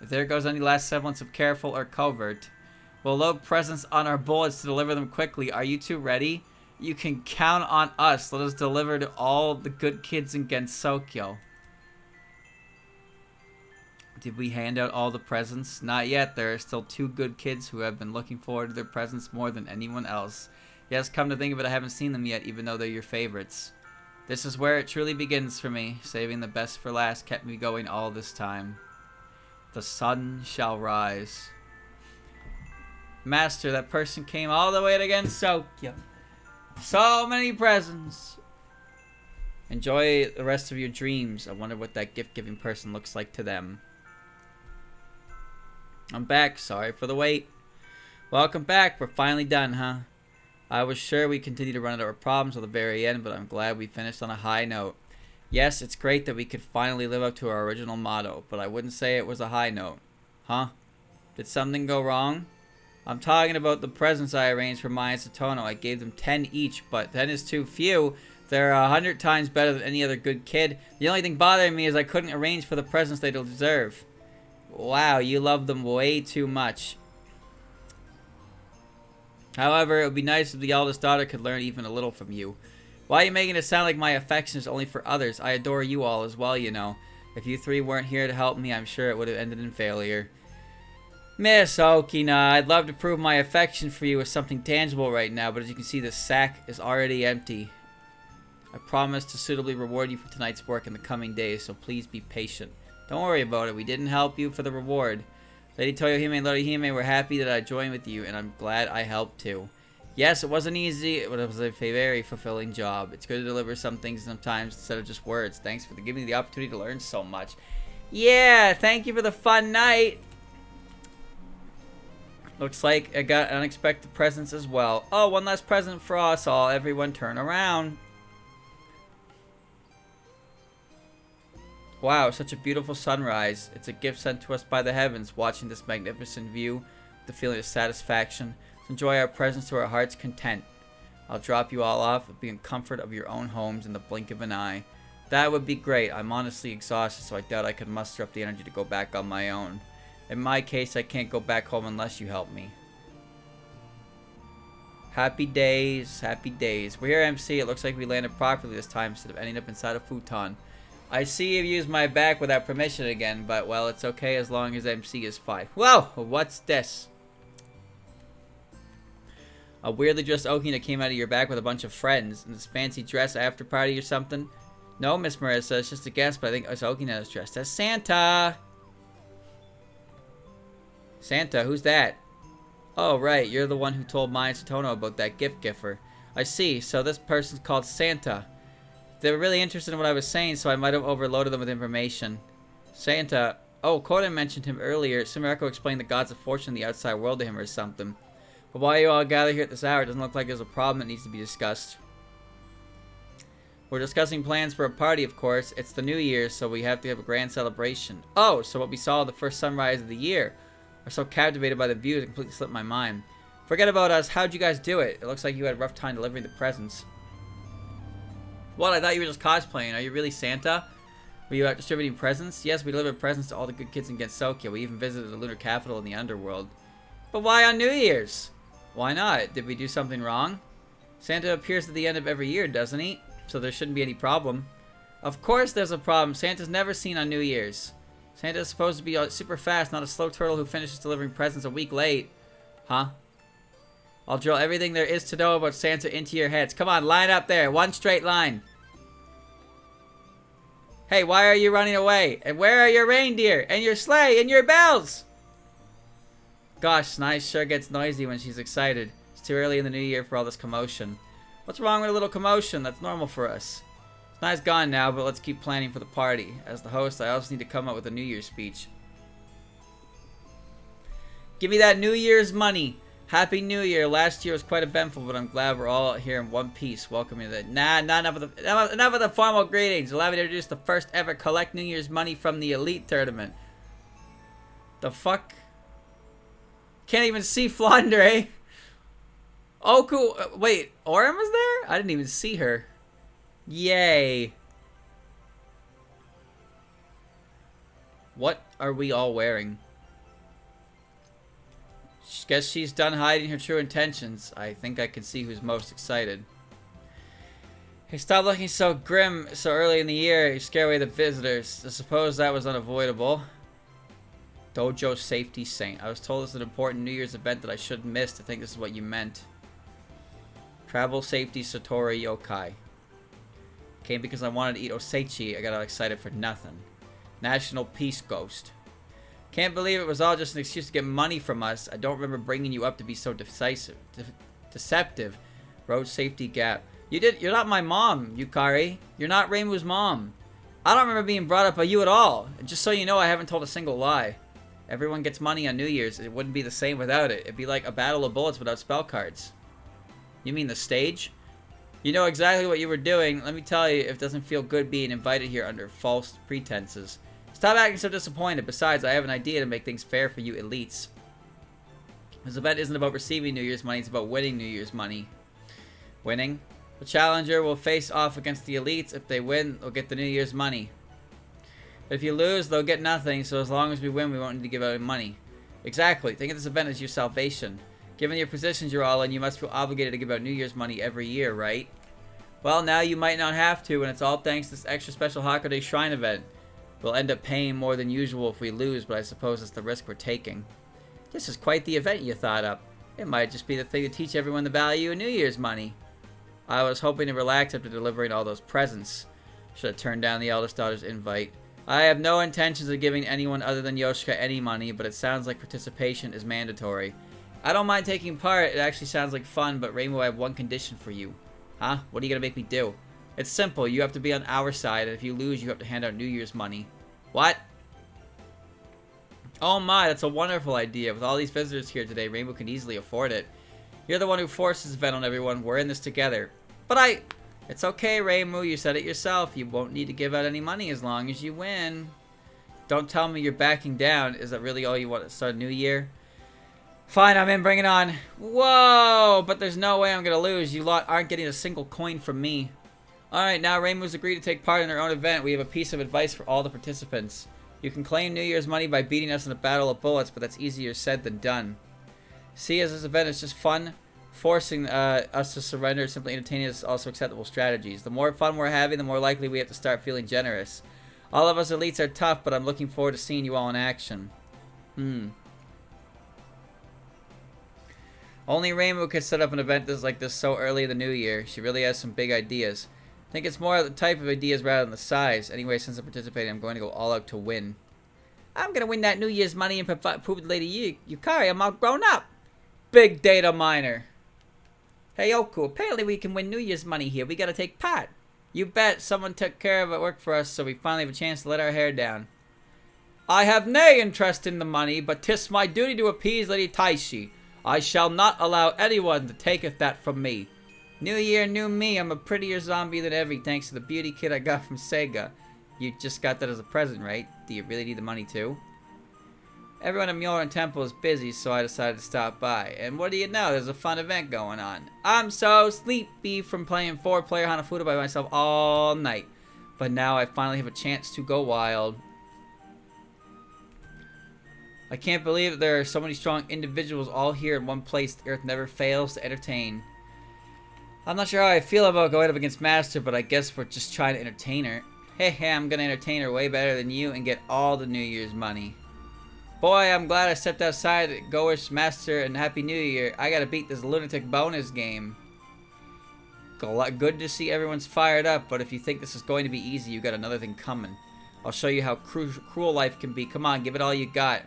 If there goes any last semblance of careful or covert, we'll load presents on our bullets to deliver them quickly. Are you two ready? You can count on us. Let us deliver to all the good kids in Gensokyo. Did we hand out all the presents? Not yet. There are still 2 good kids who have been looking forward to their presents more than anyone else. Yes, come to think of it, I haven't seen them yet, even though they're your favorites. This is where it truly begins for me. Saving the best for last kept me going all this time. The sun shall rise. Master, that person came all the way against Sokyo. So many presents. Enjoy the rest of your dreams. I wonder what that gift-giving person looks like to them. I'm back. Sorry for the wait. Welcome back. We're finally done, huh? I was sure we'd continue to run into our problems till the very end, but I'm glad we finished on a high note. Yes, it's great that we could finally live up to our original motto, but I wouldn't say it was a high note. Huh? Did something go wrong? I'm talking about the presents I arranged for Maya and Satono. I gave them 10 each, but 10 is too few. They're 100 times better than any other good kid. The only thing bothering me is I couldn't arrange for the presents they deserve. Wow, you love them way too much. However, it would be nice if the eldest daughter could learn even a little from you. Why are you making it sound like my affection is only for others? I adore you all as well, you know. If you three weren't here to help me, I'm sure it would have ended in failure. Miss Okina, I'd love to prove my affection for you with something tangible right now, but as you can see, the sack is already empty. I promise to suitably reward you for tonight's work in the coming days, so please be patient. Don't worry about it. We didn't help you for the reward. Lady Toyohime and Lady Hime were happy that I joined with you, and I'm glad I helped too. Yes, it wasn't easy, but it was a very fulfilling job. It's good to deliver some things sometimes instead of just words. Thanks for giving me the opportunity to learn so much. Yeah, thank you for the fun night. Looks like I got unexpected presents as well. Oh, one last present for us all. Everyone turn around. Wow, such a beautiful sunrise. It's a gift sent to us by the heavens. Watching this magnificent view, the feeling of satisfaction. Enjoy our presents to our heart's content. I'll drop you all off and be in comfort of your own homes in the blink of an eye. That would be great. I'm honestly exhausted, so I doubt I could muster up the energy to go back on my own. In my case, I can't go back home unless you help me. Happy days, happy days. We're here, MC. It looks like we landed properly this time instead of ending up inside a futon. I see you've used my back without permission again, but, well, it's okay as long as MC is fine. Whoa! What's this? A weirdly dressed Okina came out of your back with a bunch of friends in this fancy dress after party or something. No, Miss Marissa, it's just a guess, but I think Okina is dressed as Santa. Santa, who's that? Oh, right, you're the one who told Maya and Satono about that gift-giffer. I see, so this person's called Santa. They were really interested in what I was saying, so I might have overloaded them with information. Santa. Oh, Koden mentioned him earlier. Sumereko explained the gods of fortune in the outside world to him or something. But why you all gather here at this hour? It doesn't look like there's a problem that needs to be discussed. We're discussing plans for a party, of course. It's the New Year, so we have to have a grand celebration. Oh, so what we saw the first sunrise of the year. We're so captivated by the view, it completely slipped my mind. Forget about us. How'd you guys do it? It looks like you had a rough time delivering the presents. What? I thought you were just cosplaying. Are you really Santa? Were you out distributing presents? Yes, we delivered presents to all the good kids in Gensokyo. We even visited the lunar capital in the underworld. But why on New Year's? Why not? Did we do something wrong? Santa appears at the end of every year, doesn't he? So there shouldn't be any problem. Of course there's a problem. Santa's never seen on New Year's. Santa's supposed to be super fast, not a slow turtle who finishes delivering presents a week late. Huh? I'll drill everything there is to know about Santa into your heads. Come on, line up there. One straight line. Hey, why are you running away? And where are your reindeer? And your sleigh? And your bells? Gosh, Snai sure gets noisy when she's excited. It's too early in the new year for all this commotion. What's wrong with a little commotion? That's normal for us. Snai's gone now, but let's keep planning for the party. As the host, I also need to come up with a New Year's speech. Give me that New Year's money. Happy New Year. Last year was quite eventful, but I'm glad we're all here in one piece. Welcome to the... Nah, not enough of the formal greetings. Allow me to introduce the first ever collect New Year's money from the Elite Tournament. The fuck? Can't even see Flounder, eh? Oh, cool. Wait, Aurum was there? I didn't even see her. Yay. What are we all wearing? Guess she's done hiding her true intentions. I think I can see who's most excited. Hey, stop looking so grim so early in the year. You scare away the visitors. I suppose that was unavoidable. Dojo Safety Saint. I was told it's an important New Year's event that I shouldn't miss. I think this is what you meant. Travel Safety Satori Yokai. Came because I wanted to eat osechi. I got all excited for nothing. National Peace Ghost. Can't believe it was all just an excuse to get money from us. I don't remember bringing you up to be so deceptive. Road safety gap. You're not my mom, Yukari. You're not Reimu's mom. I don't remember being brought up by you at all. And just so you know, I haven't told a single lie. Everyone gets money on New Year's. It wouldn't be the same without it. It'd be like a battle of bullets without spell cards. You mean the stage? You know exactly what you were doing. Let me tell you, it doesn't feel good being invited here under false pretenses. Stop acting so disappointed. Besides, I have an idea to make things fair for you elites. This event isn't about receiving New Year's money. It's about winning New Year's money. Winning? The challenger will face off against the elites. If they win, they'll get the New Year's money. But if you lose, they'll get nothing. So as long as we win, we won't need to give out any money. Exactly. Think of this event as your salvation. Given your positions you're all in, you must feel obligated to give out New Year's money every year, right? Well, now you might not have to, and it's all thanks to this extra special Hakurei Shrine event. We'll end up paying more than usual if we lose, but I suppose it's the risk we're taking. This is quite the event you thought up. It might just be the thing to teach everyone the value of New Year's money. I was hoping to relax after delivering all those presents. Should have turned down the eldest daughter's invite. I have no intentions of giving anyone other than Yoshika any money, but it sounds like participation is mandatory. I don't mind taking part. It actually sounds like fun, but Reimu, I have one condition for you. Huh? What are you going to make me do? It's simple. You have to be on our side, and if you lose, you have to hand out New Year's money. What? Oh my, that's a wonderful idea. With all these visitors here today, Reimu can easily afford it. You're the one who forced this event on everyone. We're in this together. But It's okay, Reimu. You said it yourself. You won't need to give out any money as long as you win. Don't tell me you're backing down. Is that really all you want to start a new year? Fine, I'm in. Bring it on. Whoa! But there's no way I'm going to lose. You lot aren't getting a single coin from me. Alright, now Reimu's agreed to take part in our own event. We have a piece of advice for all the participants. You can claim New Year's money by beating us in a battle of bullets, but that's easier said than done. See, as this event is just fun, forcing us to surrender, simply entertaining us is also acceptable strategies. The more fun we're having, the more likely we have to start feeling generous. All of us elites are tough, but I'm looking forward to seeing you all in action. Only Reimu could set up an event like this so early in the new year. She really has some big ideas. I think it's more the type of ideas rather than the size. Anyway, since I'm participating, I'm going to go all out to win. I'm going to win that New Year's money and prove to Lady Yukari I'm all grown up. Big data miner. Hey, Yoku, apparently we can win New Year's money here. We got to take part. You bet. Someone took care of it work for us, so we finally have a chance to let our hair down. I have nay interest in the money, but 'tis my duty to appease Lady Taishi. I shall not allow anyone to taketh that from me. New year, new me. I'm a prettier zombie than ever, thanks to the beauty kit I got from Sega. You just got that as a present, right? Do you really need the money too? Everyone at Myoran Temple is busy, so I decided to stop by. And what do you know? There's a fun event going on. I'm so sleepy from playing 4-player Hanafuda by myself all night. But now I finally have a chance to go wild. I can't believe that there are so many strong individuals all here in one place. The earth never fails to entertain. I'm not sure how I feel about going up against Master, but I guess we're just trying to entertain her. Hey, I'm gonna entertain her way better than you and get all the New Year's money. Boy, I'm glad I stepped outside. Go-ish, Master, and Happy New Year. I gotta beat this lunatic bonus game. Good to see everyone's fired up, but if you think this is going to be easy, you got another thing coming. I'll show you how cruel life can be. Come on, give it all you got.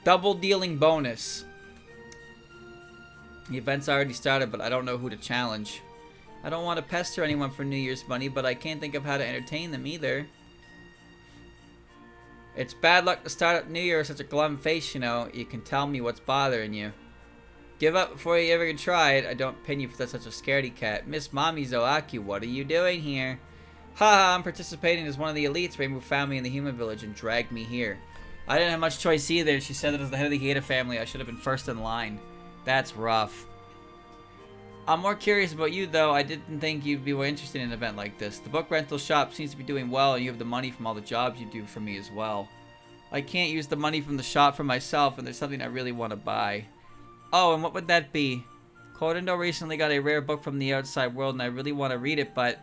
Double dealing bonus. The event's already started, but I don't know who to challenge. I don't want to pester anyone for New Year's money, but I can't think of how to entertain them either. It's bad luck to start up New Year with such a glum face, you know. You can tell me what's bothering you. Give up before you ever can try it. I don't pin you for such a scaredy cat. Miss Mommy Zoaki, what are you doing here? Haha, I'm participating as one of the elites. Reimu found me in the human village and dragged me here. I didn't have much choice either. She said that as the head of the Hieda family, I should have been first in line. That's rough. I'm more curious about you, though. I didn't think you'd be more interested in an event like this. The book rental shop seems to be doing well, and you have the money from all the jobs you do for me as well. I can't use the money from the shop for myself, and there's something I really want to buy. Oh, and what would that be? Korendo recently got a rare book from the outside world, and I really want to read it, but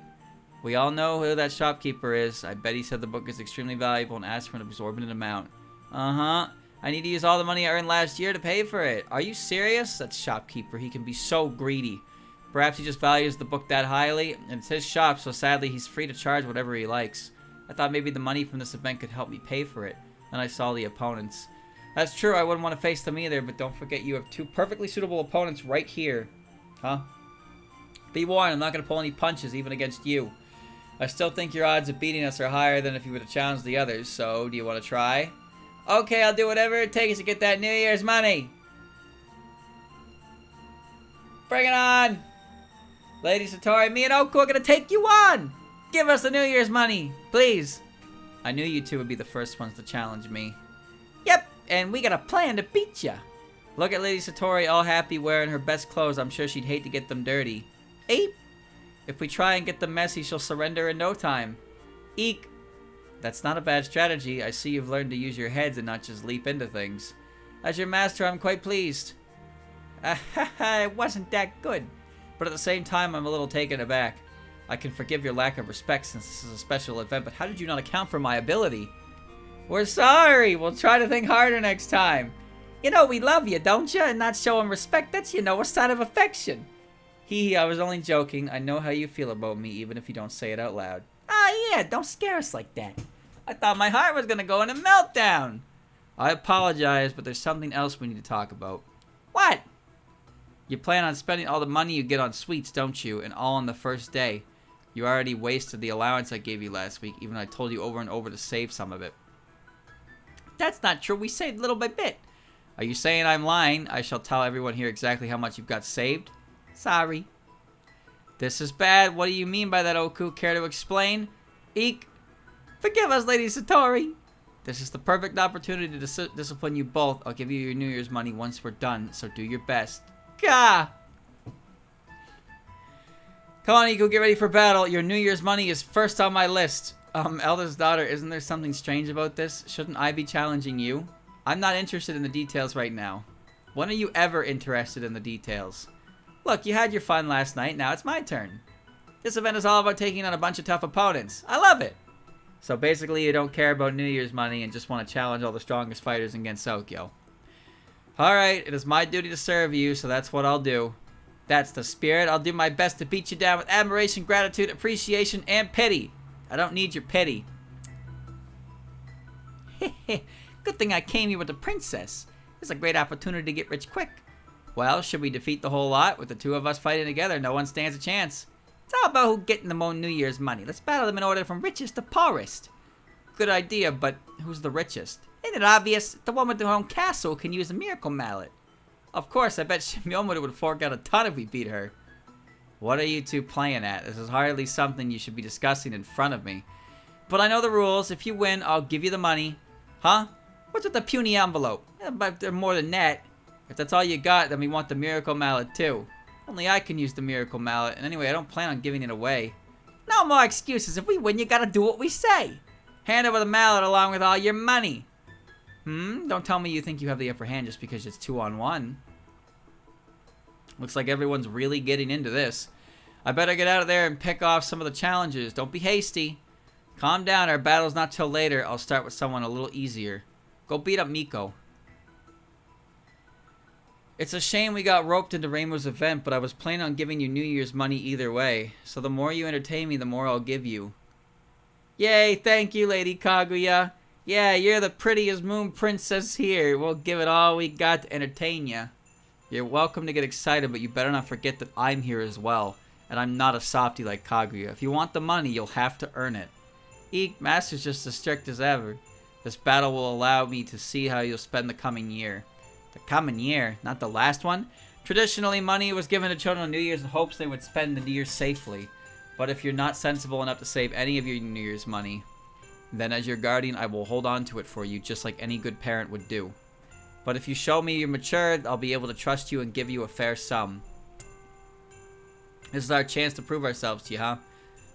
we all know who that shopkeeper is. I bet he said the book is extremely valuable and asked for an exorbitant amount. Uh-huh. I need to use all the money I earned last year to pay for it. Are you serious? That shopkeeper, he can be so greedy. Perhaps he just values the book that highly, and it's his shop, so sadly he's free to charge whatever he likes. I thought maybe the money from this event could help me pay for it. Then I saw the opponents. That's true, I wouldn't want to face them either, but don't forget you have 2 perfectly suitable opponents right here. Huh? Be warned, I'm not going to pull any punches, even against you. I still think your odds of beating us are higher than if you were to challenge the others, so do you want to try? Okay, I'll do whatever it takes to get that New Year's money. Bring it on! Lady Satori, me and Oku are going to take you on! Give us the New Year's money, please. I knew you two would be the first ones to challenge me. Yep, and we got a plan to beat ya. Look at Lady Satori all happy wearing her best clothes. I'm sure she'd hate to get them dirty. Ape. If we try and get them messy, she'll surrender in no time. Eek. That's not a bad strategy. I see you've learned to use your heads and not just leap into things. As your master, I'm quite pleased. It wasn't that good. But at the same time, I'm a little taken aback. I can forgive your lack of respect since this is a special event, but how did you not account for my ability? We're sorry. We'll try to think harder next time. You know we love you, don't you? And not showing respect, that's, you know, a sign of affection. Hee, I was only joking. I know how you feel about me, even if you don't say it out loud. Ah, yeah, don't scare us like that. I thought my heart was gonna go in a meltdown. I apologize, but there's something else we need to talk about. What? You plan on spending all the money you get on sweets, don't you? And all on the first day. You already wasted the allowance I gave you last week, even though I told you over and over to save some of it. That's not true. We saved little by bit. Are you saying I'm lying? I shall tell everyone here exactly how much you've got saved. Sorry. This is bad. What do you mean by that, Oku? Care to explain? Eek. Forgive us, Lady Satori. This is the perfect opportunity to discipline you both. I'll give you your New Year's money once we're done, so do your best. Gah! Come on, Iku, get ready for battle. Your New Year's money is first on my list. Eldest daughter, isn't there something strange about this? Shouldn't I be challenging you? I'm not interested in the details right now. When are you ever interested in the details? Look, you had your fun last night. Now it's my turn. This event is all about taking on a bunch of tough opponents. I love it. So basically, you don't care about New Year's money and just want to challenge all the strongest fighters in Gensokyo. Alright, it is my duty to serve you, so that's what I'll do. That's the spirit. I'll do my best to beat you down with admiration, gratitude, appreciation, and pity. I don't need your pity. Good thing I came here with the princess. This is a great opportunity to get rich quick. Well, should we defeat the whole lot? With the two of us fighting together, no one stands a chance. It's all about who getting the most New Year's money. Let's battle them in order from richest to poorest. Good idea, but who's the richest? Ain't it obvious? The one with her own castle can use a miracle mallet. Of course, I bet Shimyomoto would fork out a ton if we beat her. What are you two playing at? This is hardly something you should be discussing in front of me. But I know the rules. If you win, I'll give you the money. Huh? What's with the puny envelope? But they're more than that. If that's all you got, then we want the miracle mallet too. Only I can use the miracle mallet. And anyway, I don't plan on giving it away. No more excuses. If we win, you gotta do what we say. Hand over the mallet along with all your money. Don't tell me you think you have the upper hand just because it's 2-on-1. Looks like everyone's really getting into this. I better get out of there and pick off some of the challengers. Don't be hasty. Calm down, our battle's not till later. I'll start with someone a little easier. Go beat up Miko. It's a shame we got roped into Rainbow's event, but I was planning on giving you New Year's money either way. So the more you entertain me, the more I'll give you. Yay, thank you, Lady Kaguya. Yeah, you're the prettiest moon princess here. We'll give it all we got to entertain you. You're welcome to get excited, but you better not forget that I'm here as well. And I'm not a softie like Kaguya. If you want the money, you'll have to earn it. Eek, Master's just as strict as ever. This battle will allow me to see how you'll spend the coming year. The coming year, not the last one? Traditionally, money was given to children on New Year's in hopes they would spend the year safely. But if you're not sensible enough to save any of your New Year's money, then as your guardian, I will hold on to it for you just like any good parent would do. But if you show me you're matured, I'll be able to trust you and give you a fair sum. This is our chance to prove ourselves to you, huh?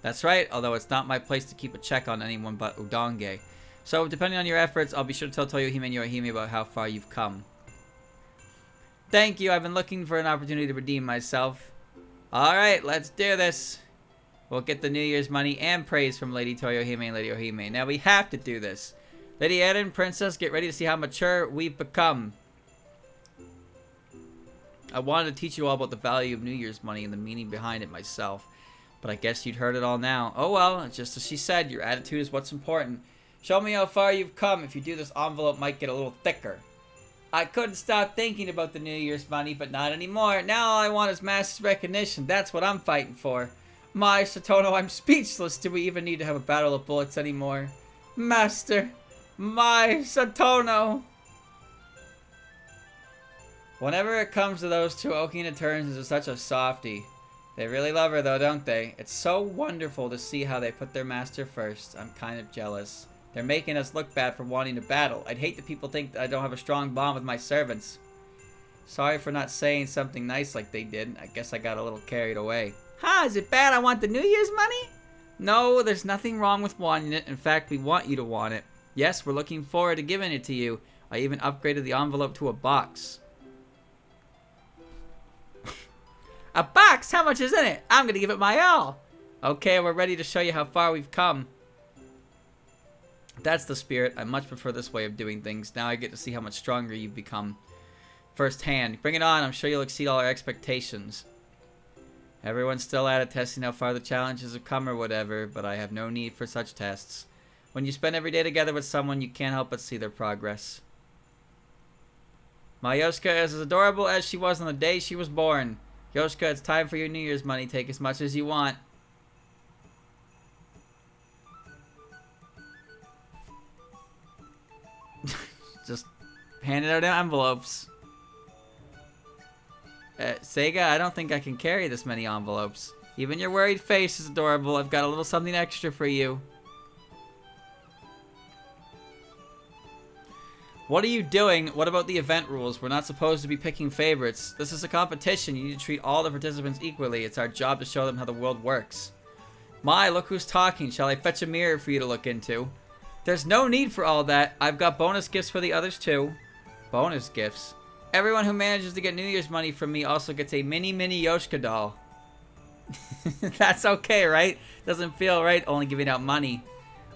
That's right, although it's not my place to keep a check on anyone but Udonge. So, depending on your efforts, I'll be sure to tell Toyohime and Yorihime about how far you've come. Thank you, I've been looking for an opportunity to redeem myself. Alright, let's do this. We'll get the New Year's money and praise from Lady Toyohime and Lady Ohime. Now we have to do this. Lady Eden, Princess, get ready to see how mature we've become. I wanted to teach you all about the value of New Year's money and the meaning behind it myself. But I guess you'd heard it all now. Oh well, just as she said, your attitude is what's important. Show me how far you've come. If you do, this envelope might get a little thicker. I couldn't stop thinking about the New Year's money, but not anymore. Now all I want is master's recognition. That's what I'm fighting for. My Satono, I'm speechless. Do we even need to have a battle of bullets anymore? Master, my Satono. Whenever it comes to those two, Okina turns into such a softie. They really love her though, don't they? It's so wonderful to see how they put their master first. I'm kind of jealous. They're making us look bad for wanting to battle. I'd hate that people think that I don't have a strong bond with my servants. Sorry for not saying something nice like they did. I guess I got a little carried away. Ha, is it bad I want the New Year's money? No, there's nothing wrong with wanting it. In fact, we want you to want it. Yes, we're looking forward to giving it to you. I even upgraded the envelope to a box. A box? How much is in it? I'm gonna give it my all. Okay, we're ready to show you how far we've come. That's the spirit. I much prefer this way of doing things. Now I get to see how much stronger you've become firsthand. Bring it on. I'm sure you'll exceed all our expectations. Everyone's still at it, testing how far the challenges have come or whatever, but I have no need for such tests. When you spend every day together with someone, you can't help but see their progress. My Yoshika is as adorable as she was on the day she was born. Yoshika, it's time for your New Year's money. Take as much as you want. Just handing out envelopes. Sega, I don't think I can carry this many envelopes. Even your worried face is adorable. I've got a little something extra for you. What are you doing? What about the event rules? We're not supposed to be picking favorites. This is a competition. You need to treat all the participants equally. It's our job to show them how the world works. My, look who's talking. Shall I fetch a mirror for you to look into? There's no need for all that. I've got bonus gifts for the others too. Bonus gifts? Everyone who manages to get New Year's money from me also gets a mini Yoshika doll. That's okay, right? Doesn't feel right only giving out money.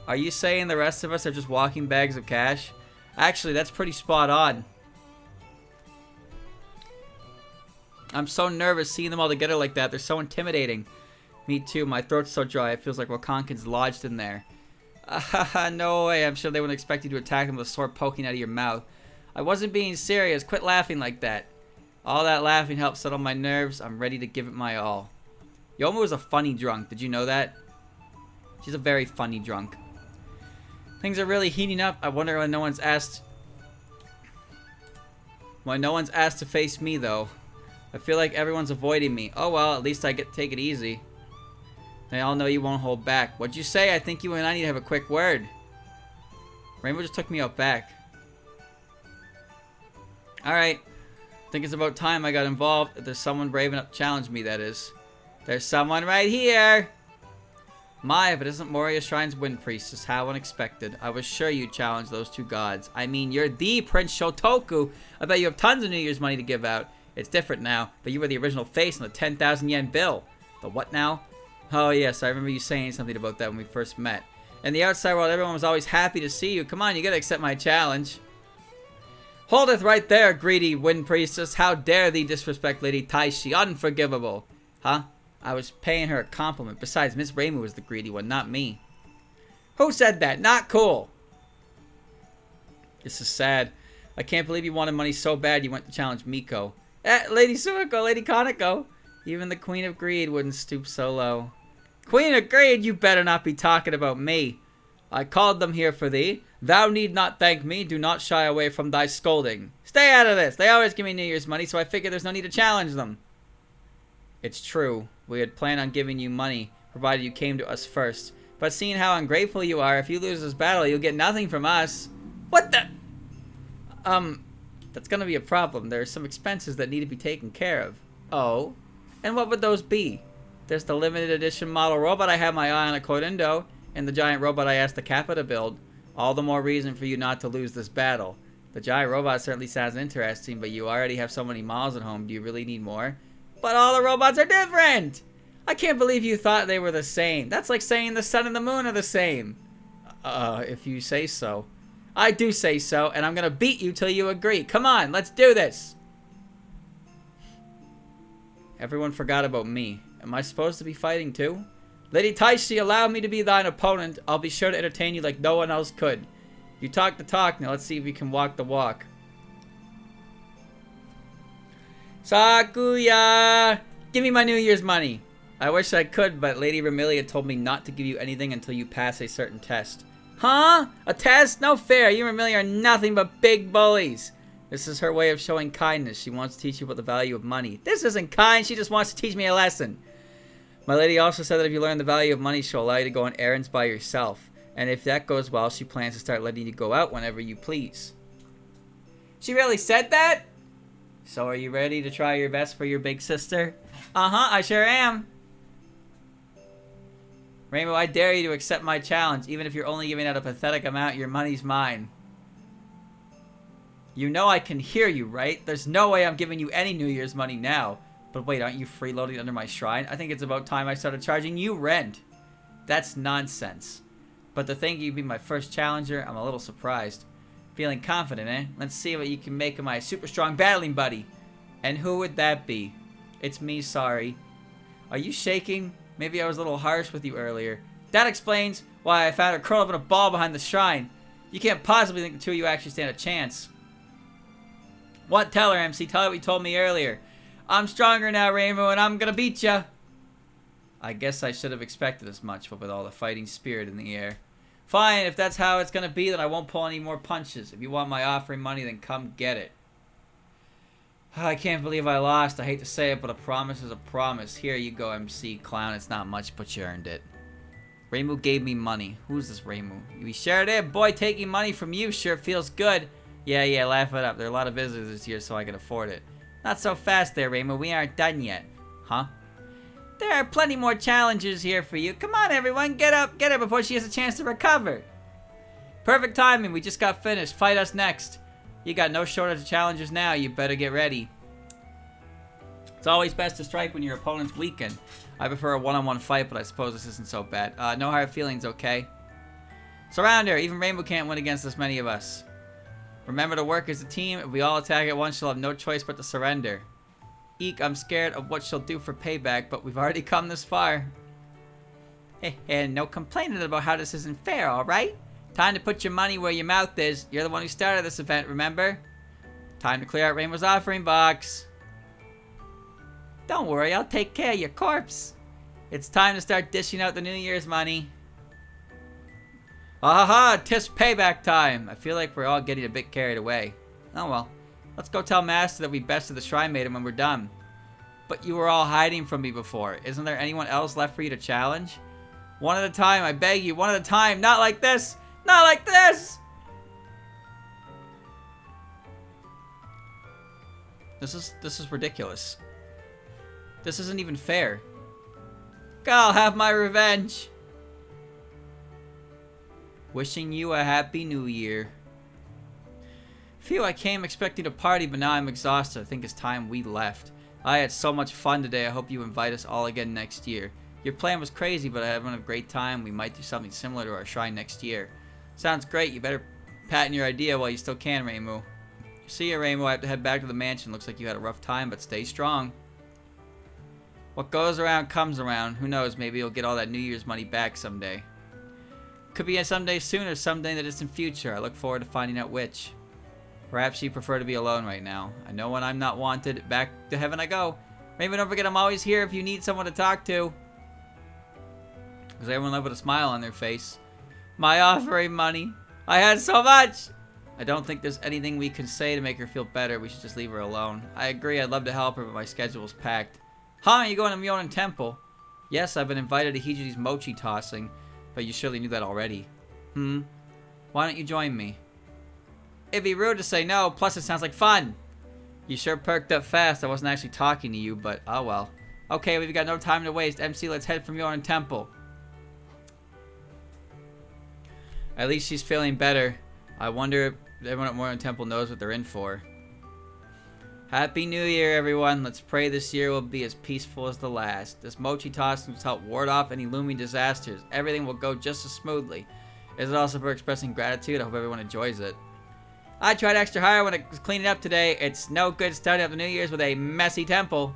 Are you saying the rest of us are just walking bags of cash? Actually, that's pretty spot on. I'm so nervous seeing them all together like that. They're so intimidating. Me too. My throat's so dry. It feels like Wakankin's lodged in there. No way. I'm sure they wouldn't expect you to attack them with a sword poking out of your mouth. I wasn't being serious. Quit laughing like that. All that laughing helps settle my nerves. I'm ready to give it my all. Yomu is a funny drunk. Did you know that? She's a very funny drunk. Things are really heating up. I wonder why no one's asked... Why no one's asked to face me, though. I feel like everyone's avoiding me. Oh well, at least I get to take it easy. They all know you won't hold back. What'd you say? I think you and I need to have a quick word. Rainbow just took me out back. Alright. I think it's about time I got involved. If there's someone brave enough to challenge me, that is. There's someone right here! My, if it isn't Moria Shrine's Wind Priestess, how unexpected. I was sure you'd challenge those two gods. I mean, you're the Prince Shotoku. I bet you have tons of New Year's money to give out. It's different now, but you were the original face on the 10,000 yen bill. The what now? Oh yes, I remember you saying something about that when we first met. In the outside world, everyone was always happy to see you. Come on, you gotta accept my challenge. Holdeth right there, greedy Wind Priestess. How dare thee disrespect Lady Taishi? Unforgivable. Huh? I was paying her a compliment. Besides, Miss Reimu was the greedy one, not me. Who said that? Not cool. This is sad. I can't believe you wanted money so bad you went to challenge Miko. Lady Suiko, Lady Kaneko. Even the Queen of Greed wouldn't stoop so low. Queen of Greed, you better not be talking about me. I called them here for thee. Thou need not thank me. Do not shy away from thy scolding. Stay out of this. They always give me New Year's money, so I figure there's no need to challenge them. It's true. We had planned on giving you money, provided you came to us first. But seeing how ungrateful you are, if you lose this battle, you'll get nothing from us. What the? That's gonna be a problem. There are some expenses that need to be taken care of. Oh? And what would those be? There's the limited edition model robot I have my eye on at Korindo, and the giant robot I asked the Kappa to build. All the more reason for you not to lose this battle. The giant robot certainly sounds interesting, but you already have so many models at home. Do you really need more? But all the robots are different! I can't believe you thought they were the same. That's like saying the sun and the moon are the same. If you say so. I do say so, and I'm gonna beat you till you agree. Come on, let's do this! Everyone forgot about me. Am I supposed to be fighting too? Lady Taishi, allow me to be thine opponent. I'll be sure to entertain you like no one else could. You talk the talk, now let's see if you can walk the walk. Sakuya! Give me my New Year's money. I wish I could, but Lady Remilia told me not to give you anything until you pass a certain test. Huh? A test? No fair. You and Remilia are nothing but big bullies. This is her way of showing kindness. She wants to teach you about the value of money. This isn't kind. She just wants to teach me a lesson. My lady also said that if you learn the value of money, she'll allow you to go on errands by yourself. And if that goes well, she plans to start letting you go out whenever you please. She really said that? So are you ready to try your best for your big sister? Uh-huh, I sure am. Rainbow, I dare you to accept my challenge. Even if you're only giving out a pathetic amount, your money's mine. You know I can hear you, right? There's no way I'm giving you any New Year's money now. But wait, aren't you freeloading under my shrine? I think it's about time I started charging you rent. That's nonsense. But to think you'd be my first challenger, I'm a little surprised. Feeling confident, eh? Let's see what you can make of my super strong battling buddy. And who would that be? It's me, sorry. Are you shaking? Maybe I was a little harsh with you earlier. That explains why I found her curled up in a ball behind the shrine. You can't possibly think the two of you actually stand a chance. What? Tell her, MC. Tell her what you told me earlier. I'm stronger now, Rainbow, and I'm gonna beat ya. I guess I should have expected as much, but with all the fighting spirit in the air. Fine, if that's how it's gonna be, then I won't pull any more punches. If you want my offering money, then come get it. I can't believe I lost. I hate to say it, but a promise is a promise. Here you go, MC Clown. It's not much, but you earned it. Rainbow gave me money. Who's this Rainbow? We shared it. Boy, taking money from you sure feels good. Yeah, laugh it up. There are a lot of visitors this year, so I can afford it. Not so fast there, Rainbow. We aren't done yet. Huh? There are plenty more challenges here for you. Come on, everyone. Get up. Get her before she has a chance to recover. Perfect timing. We just got finished. Fight us next. You got no shortage of challengers now. You better get ready. It's always best to strike when your opponent's weakened. I prefer a one-on-one fight, but I suppose this isn't so bad. No hard feelings, okay? Surround her. Even Rainbow can't win against this many of us. Remember to work as a team. If we all attack at once, she'll have no choice but to surrender. Eek, I'm scared of what she'll do for payback, but we've already come this far. And no complaining about how this isn't fair, alright? Time to put your money where your mouth is. You're the one who started this event, remember? Time to clear out Rainbow's offering box. Don't worry, I'll take care of your corpse. It's time to start dishing out the New Year's money. Aha! Tisk payback time! I feel like we're all getting a bit carried away. Oh well. Let's go tell Master that we bested the Shrine Maiden when we're done. But you were all hiding from me before. Isn't there anyone else left for you to challenge? One at a time, I beg you. One at a time. Not like this! Not like this! This is ridiculous. This isn't even fair. I'll have my revenge. Wishing you a happy new year. Phew, I came expecting a party, but now I'm exhausted. I think it's time we left. I had so much fun today. I hope you invite us all again next year. Your plan was crazy, but I had a great time. We might do something similar to our shrine next year. Sounds great. You better patent your idea while you still can, Rainbow. See ya, Rainbow. I have to head back to the mansion. Looks like you had a rough time, but stay strong. What goes around comes around. Who knows, maybe you'll get all that New Year's money back someday. Could be someday soon or someday in the distant future. I look forward to finding out which. Perhaps you prefer to be alone right now. I know when I'm not wanted, back to heaven I go. Maybe don't forget I'm always here if you need someone to talk to. Because everyone left with a smile on their face. My offering money. I had so much. I don't think there's anything we can say to make her feel better. We should just leave her alone. I agree, I'd love to help her, but my schedule's packed. Huh? You going to Myonin Temple? Yes, I've been invited to Hiji's mochi tossing. But you surely knew that already. Why don't you join me? It'd be rude to say no, plus it sounds like fun. You sure perked up fast. I wasn't actually talking to you, but oh well. Okay, we've got no time to waste. MC, let's head for Myonin Temple. At least she's feeling better. I wonder if everyone at Myonin Temple knows what they're in for. Happy New Year, everyone. Let's pray this year will be as peaceful as the last. This mochi tossing will help ward off any looming disasters. Everything will go just as smoothly. Is it also for expressing gratitude? I hope everyone enjoys it. I tried extra hard when I was cleaning up today. It's no good starting up the New Year's with a messy temple.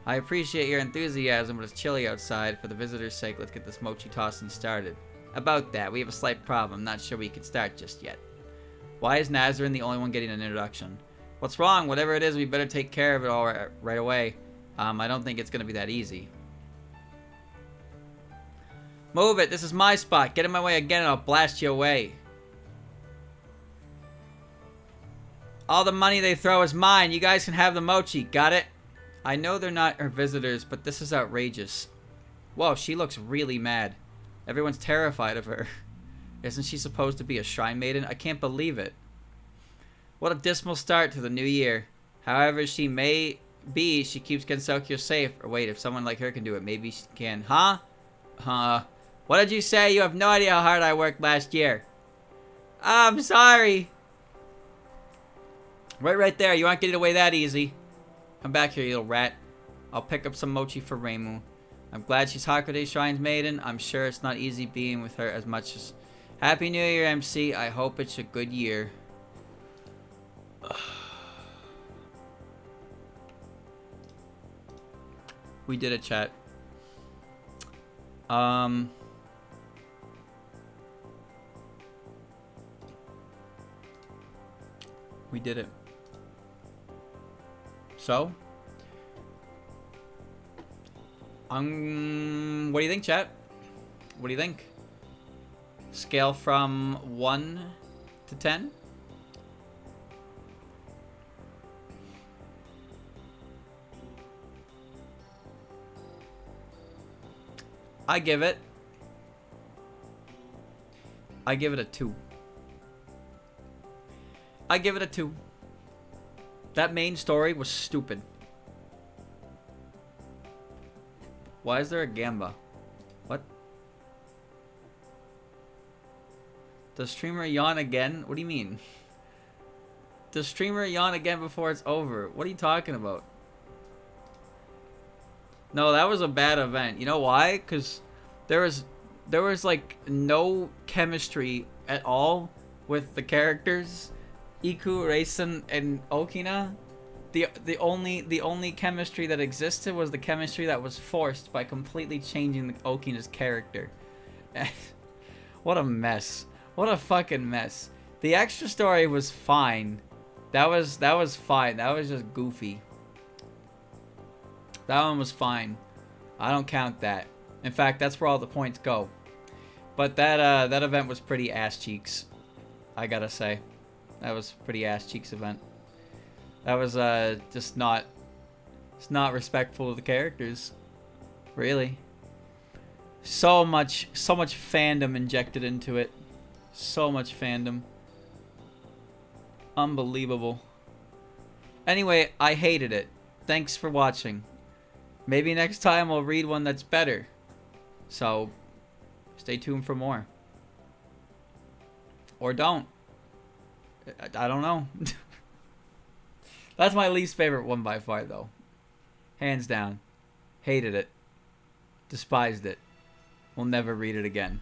I appreciate your enthusiasm, but it's chilly outside. For the visitors' sake, let's get this mochi tossing started. About that, we have a slight problem. Not sure we can start just yet. Why is Nazarene the only one getting an introduction? What's wrong? Whatever it is, we better take care of it all right away. I don't think it's going to be that easy. Move it. This is my spot. Get in my way again and I'll blast you away. All the money they throw is mine. You guys can have the mochi. Got it? I know they're not her visitors, but this is outrageous. Whoa, she looks really mad. Everyone's terrified of her. Isn't she supposed to be a shrine maiden? I can't believe it. What a dismal start to the new year. However she may be, she keeps Gensokyo safe. Or wait, if someone like her can do it, maybe she can. Huh? What did you say? You have no idea how hard I worked last year. I'm sorry. Right there. You aren't getting away that easy. Come back here, you little rat. I'll pick up some mochi for Reimu. I'm glad she's Hakurei Shrine's maiden. I'm sure it's not easy being with her as much as... Happy New Year, MC. I hope it's a good year. We did it, chat. We did it. So, what do you think, chat? What do you think? Scale from 1 to 10? I give it a 2. I give it a 2. That main story was stupid. Why is there a Gamba? What? Does streamer yawn again? What do you mean? Does streamer yawn again before it's over? What are you talking about? No, that was a bad event. You know why? Because there was like no chemistry at all with the characters. Iku, Reisen, and Okina. The only chemistry that existed was the chemistry that was forced by completely changing Okina's character. What a mess. What a fucking mess. The extra story was fine. That was fine. That was just goofy. That one was fine. I don't count that. In fact, that's where all the points go. But that event was pretty ass cheeks. I gotta say. That was a pretty ass cheeks event. That was just not... It's not respectful of the characters. Really. So much fandom injected into it. So much fandom. Unbelievable. Anyway, I hated it. Thanks for watching. Maybe next time I'll read one that's better. So, stay tuned for more. Or don't. I don't know. That's my least favorite one by far, though. Hands down. Hated it. Despised it. Will never read it again.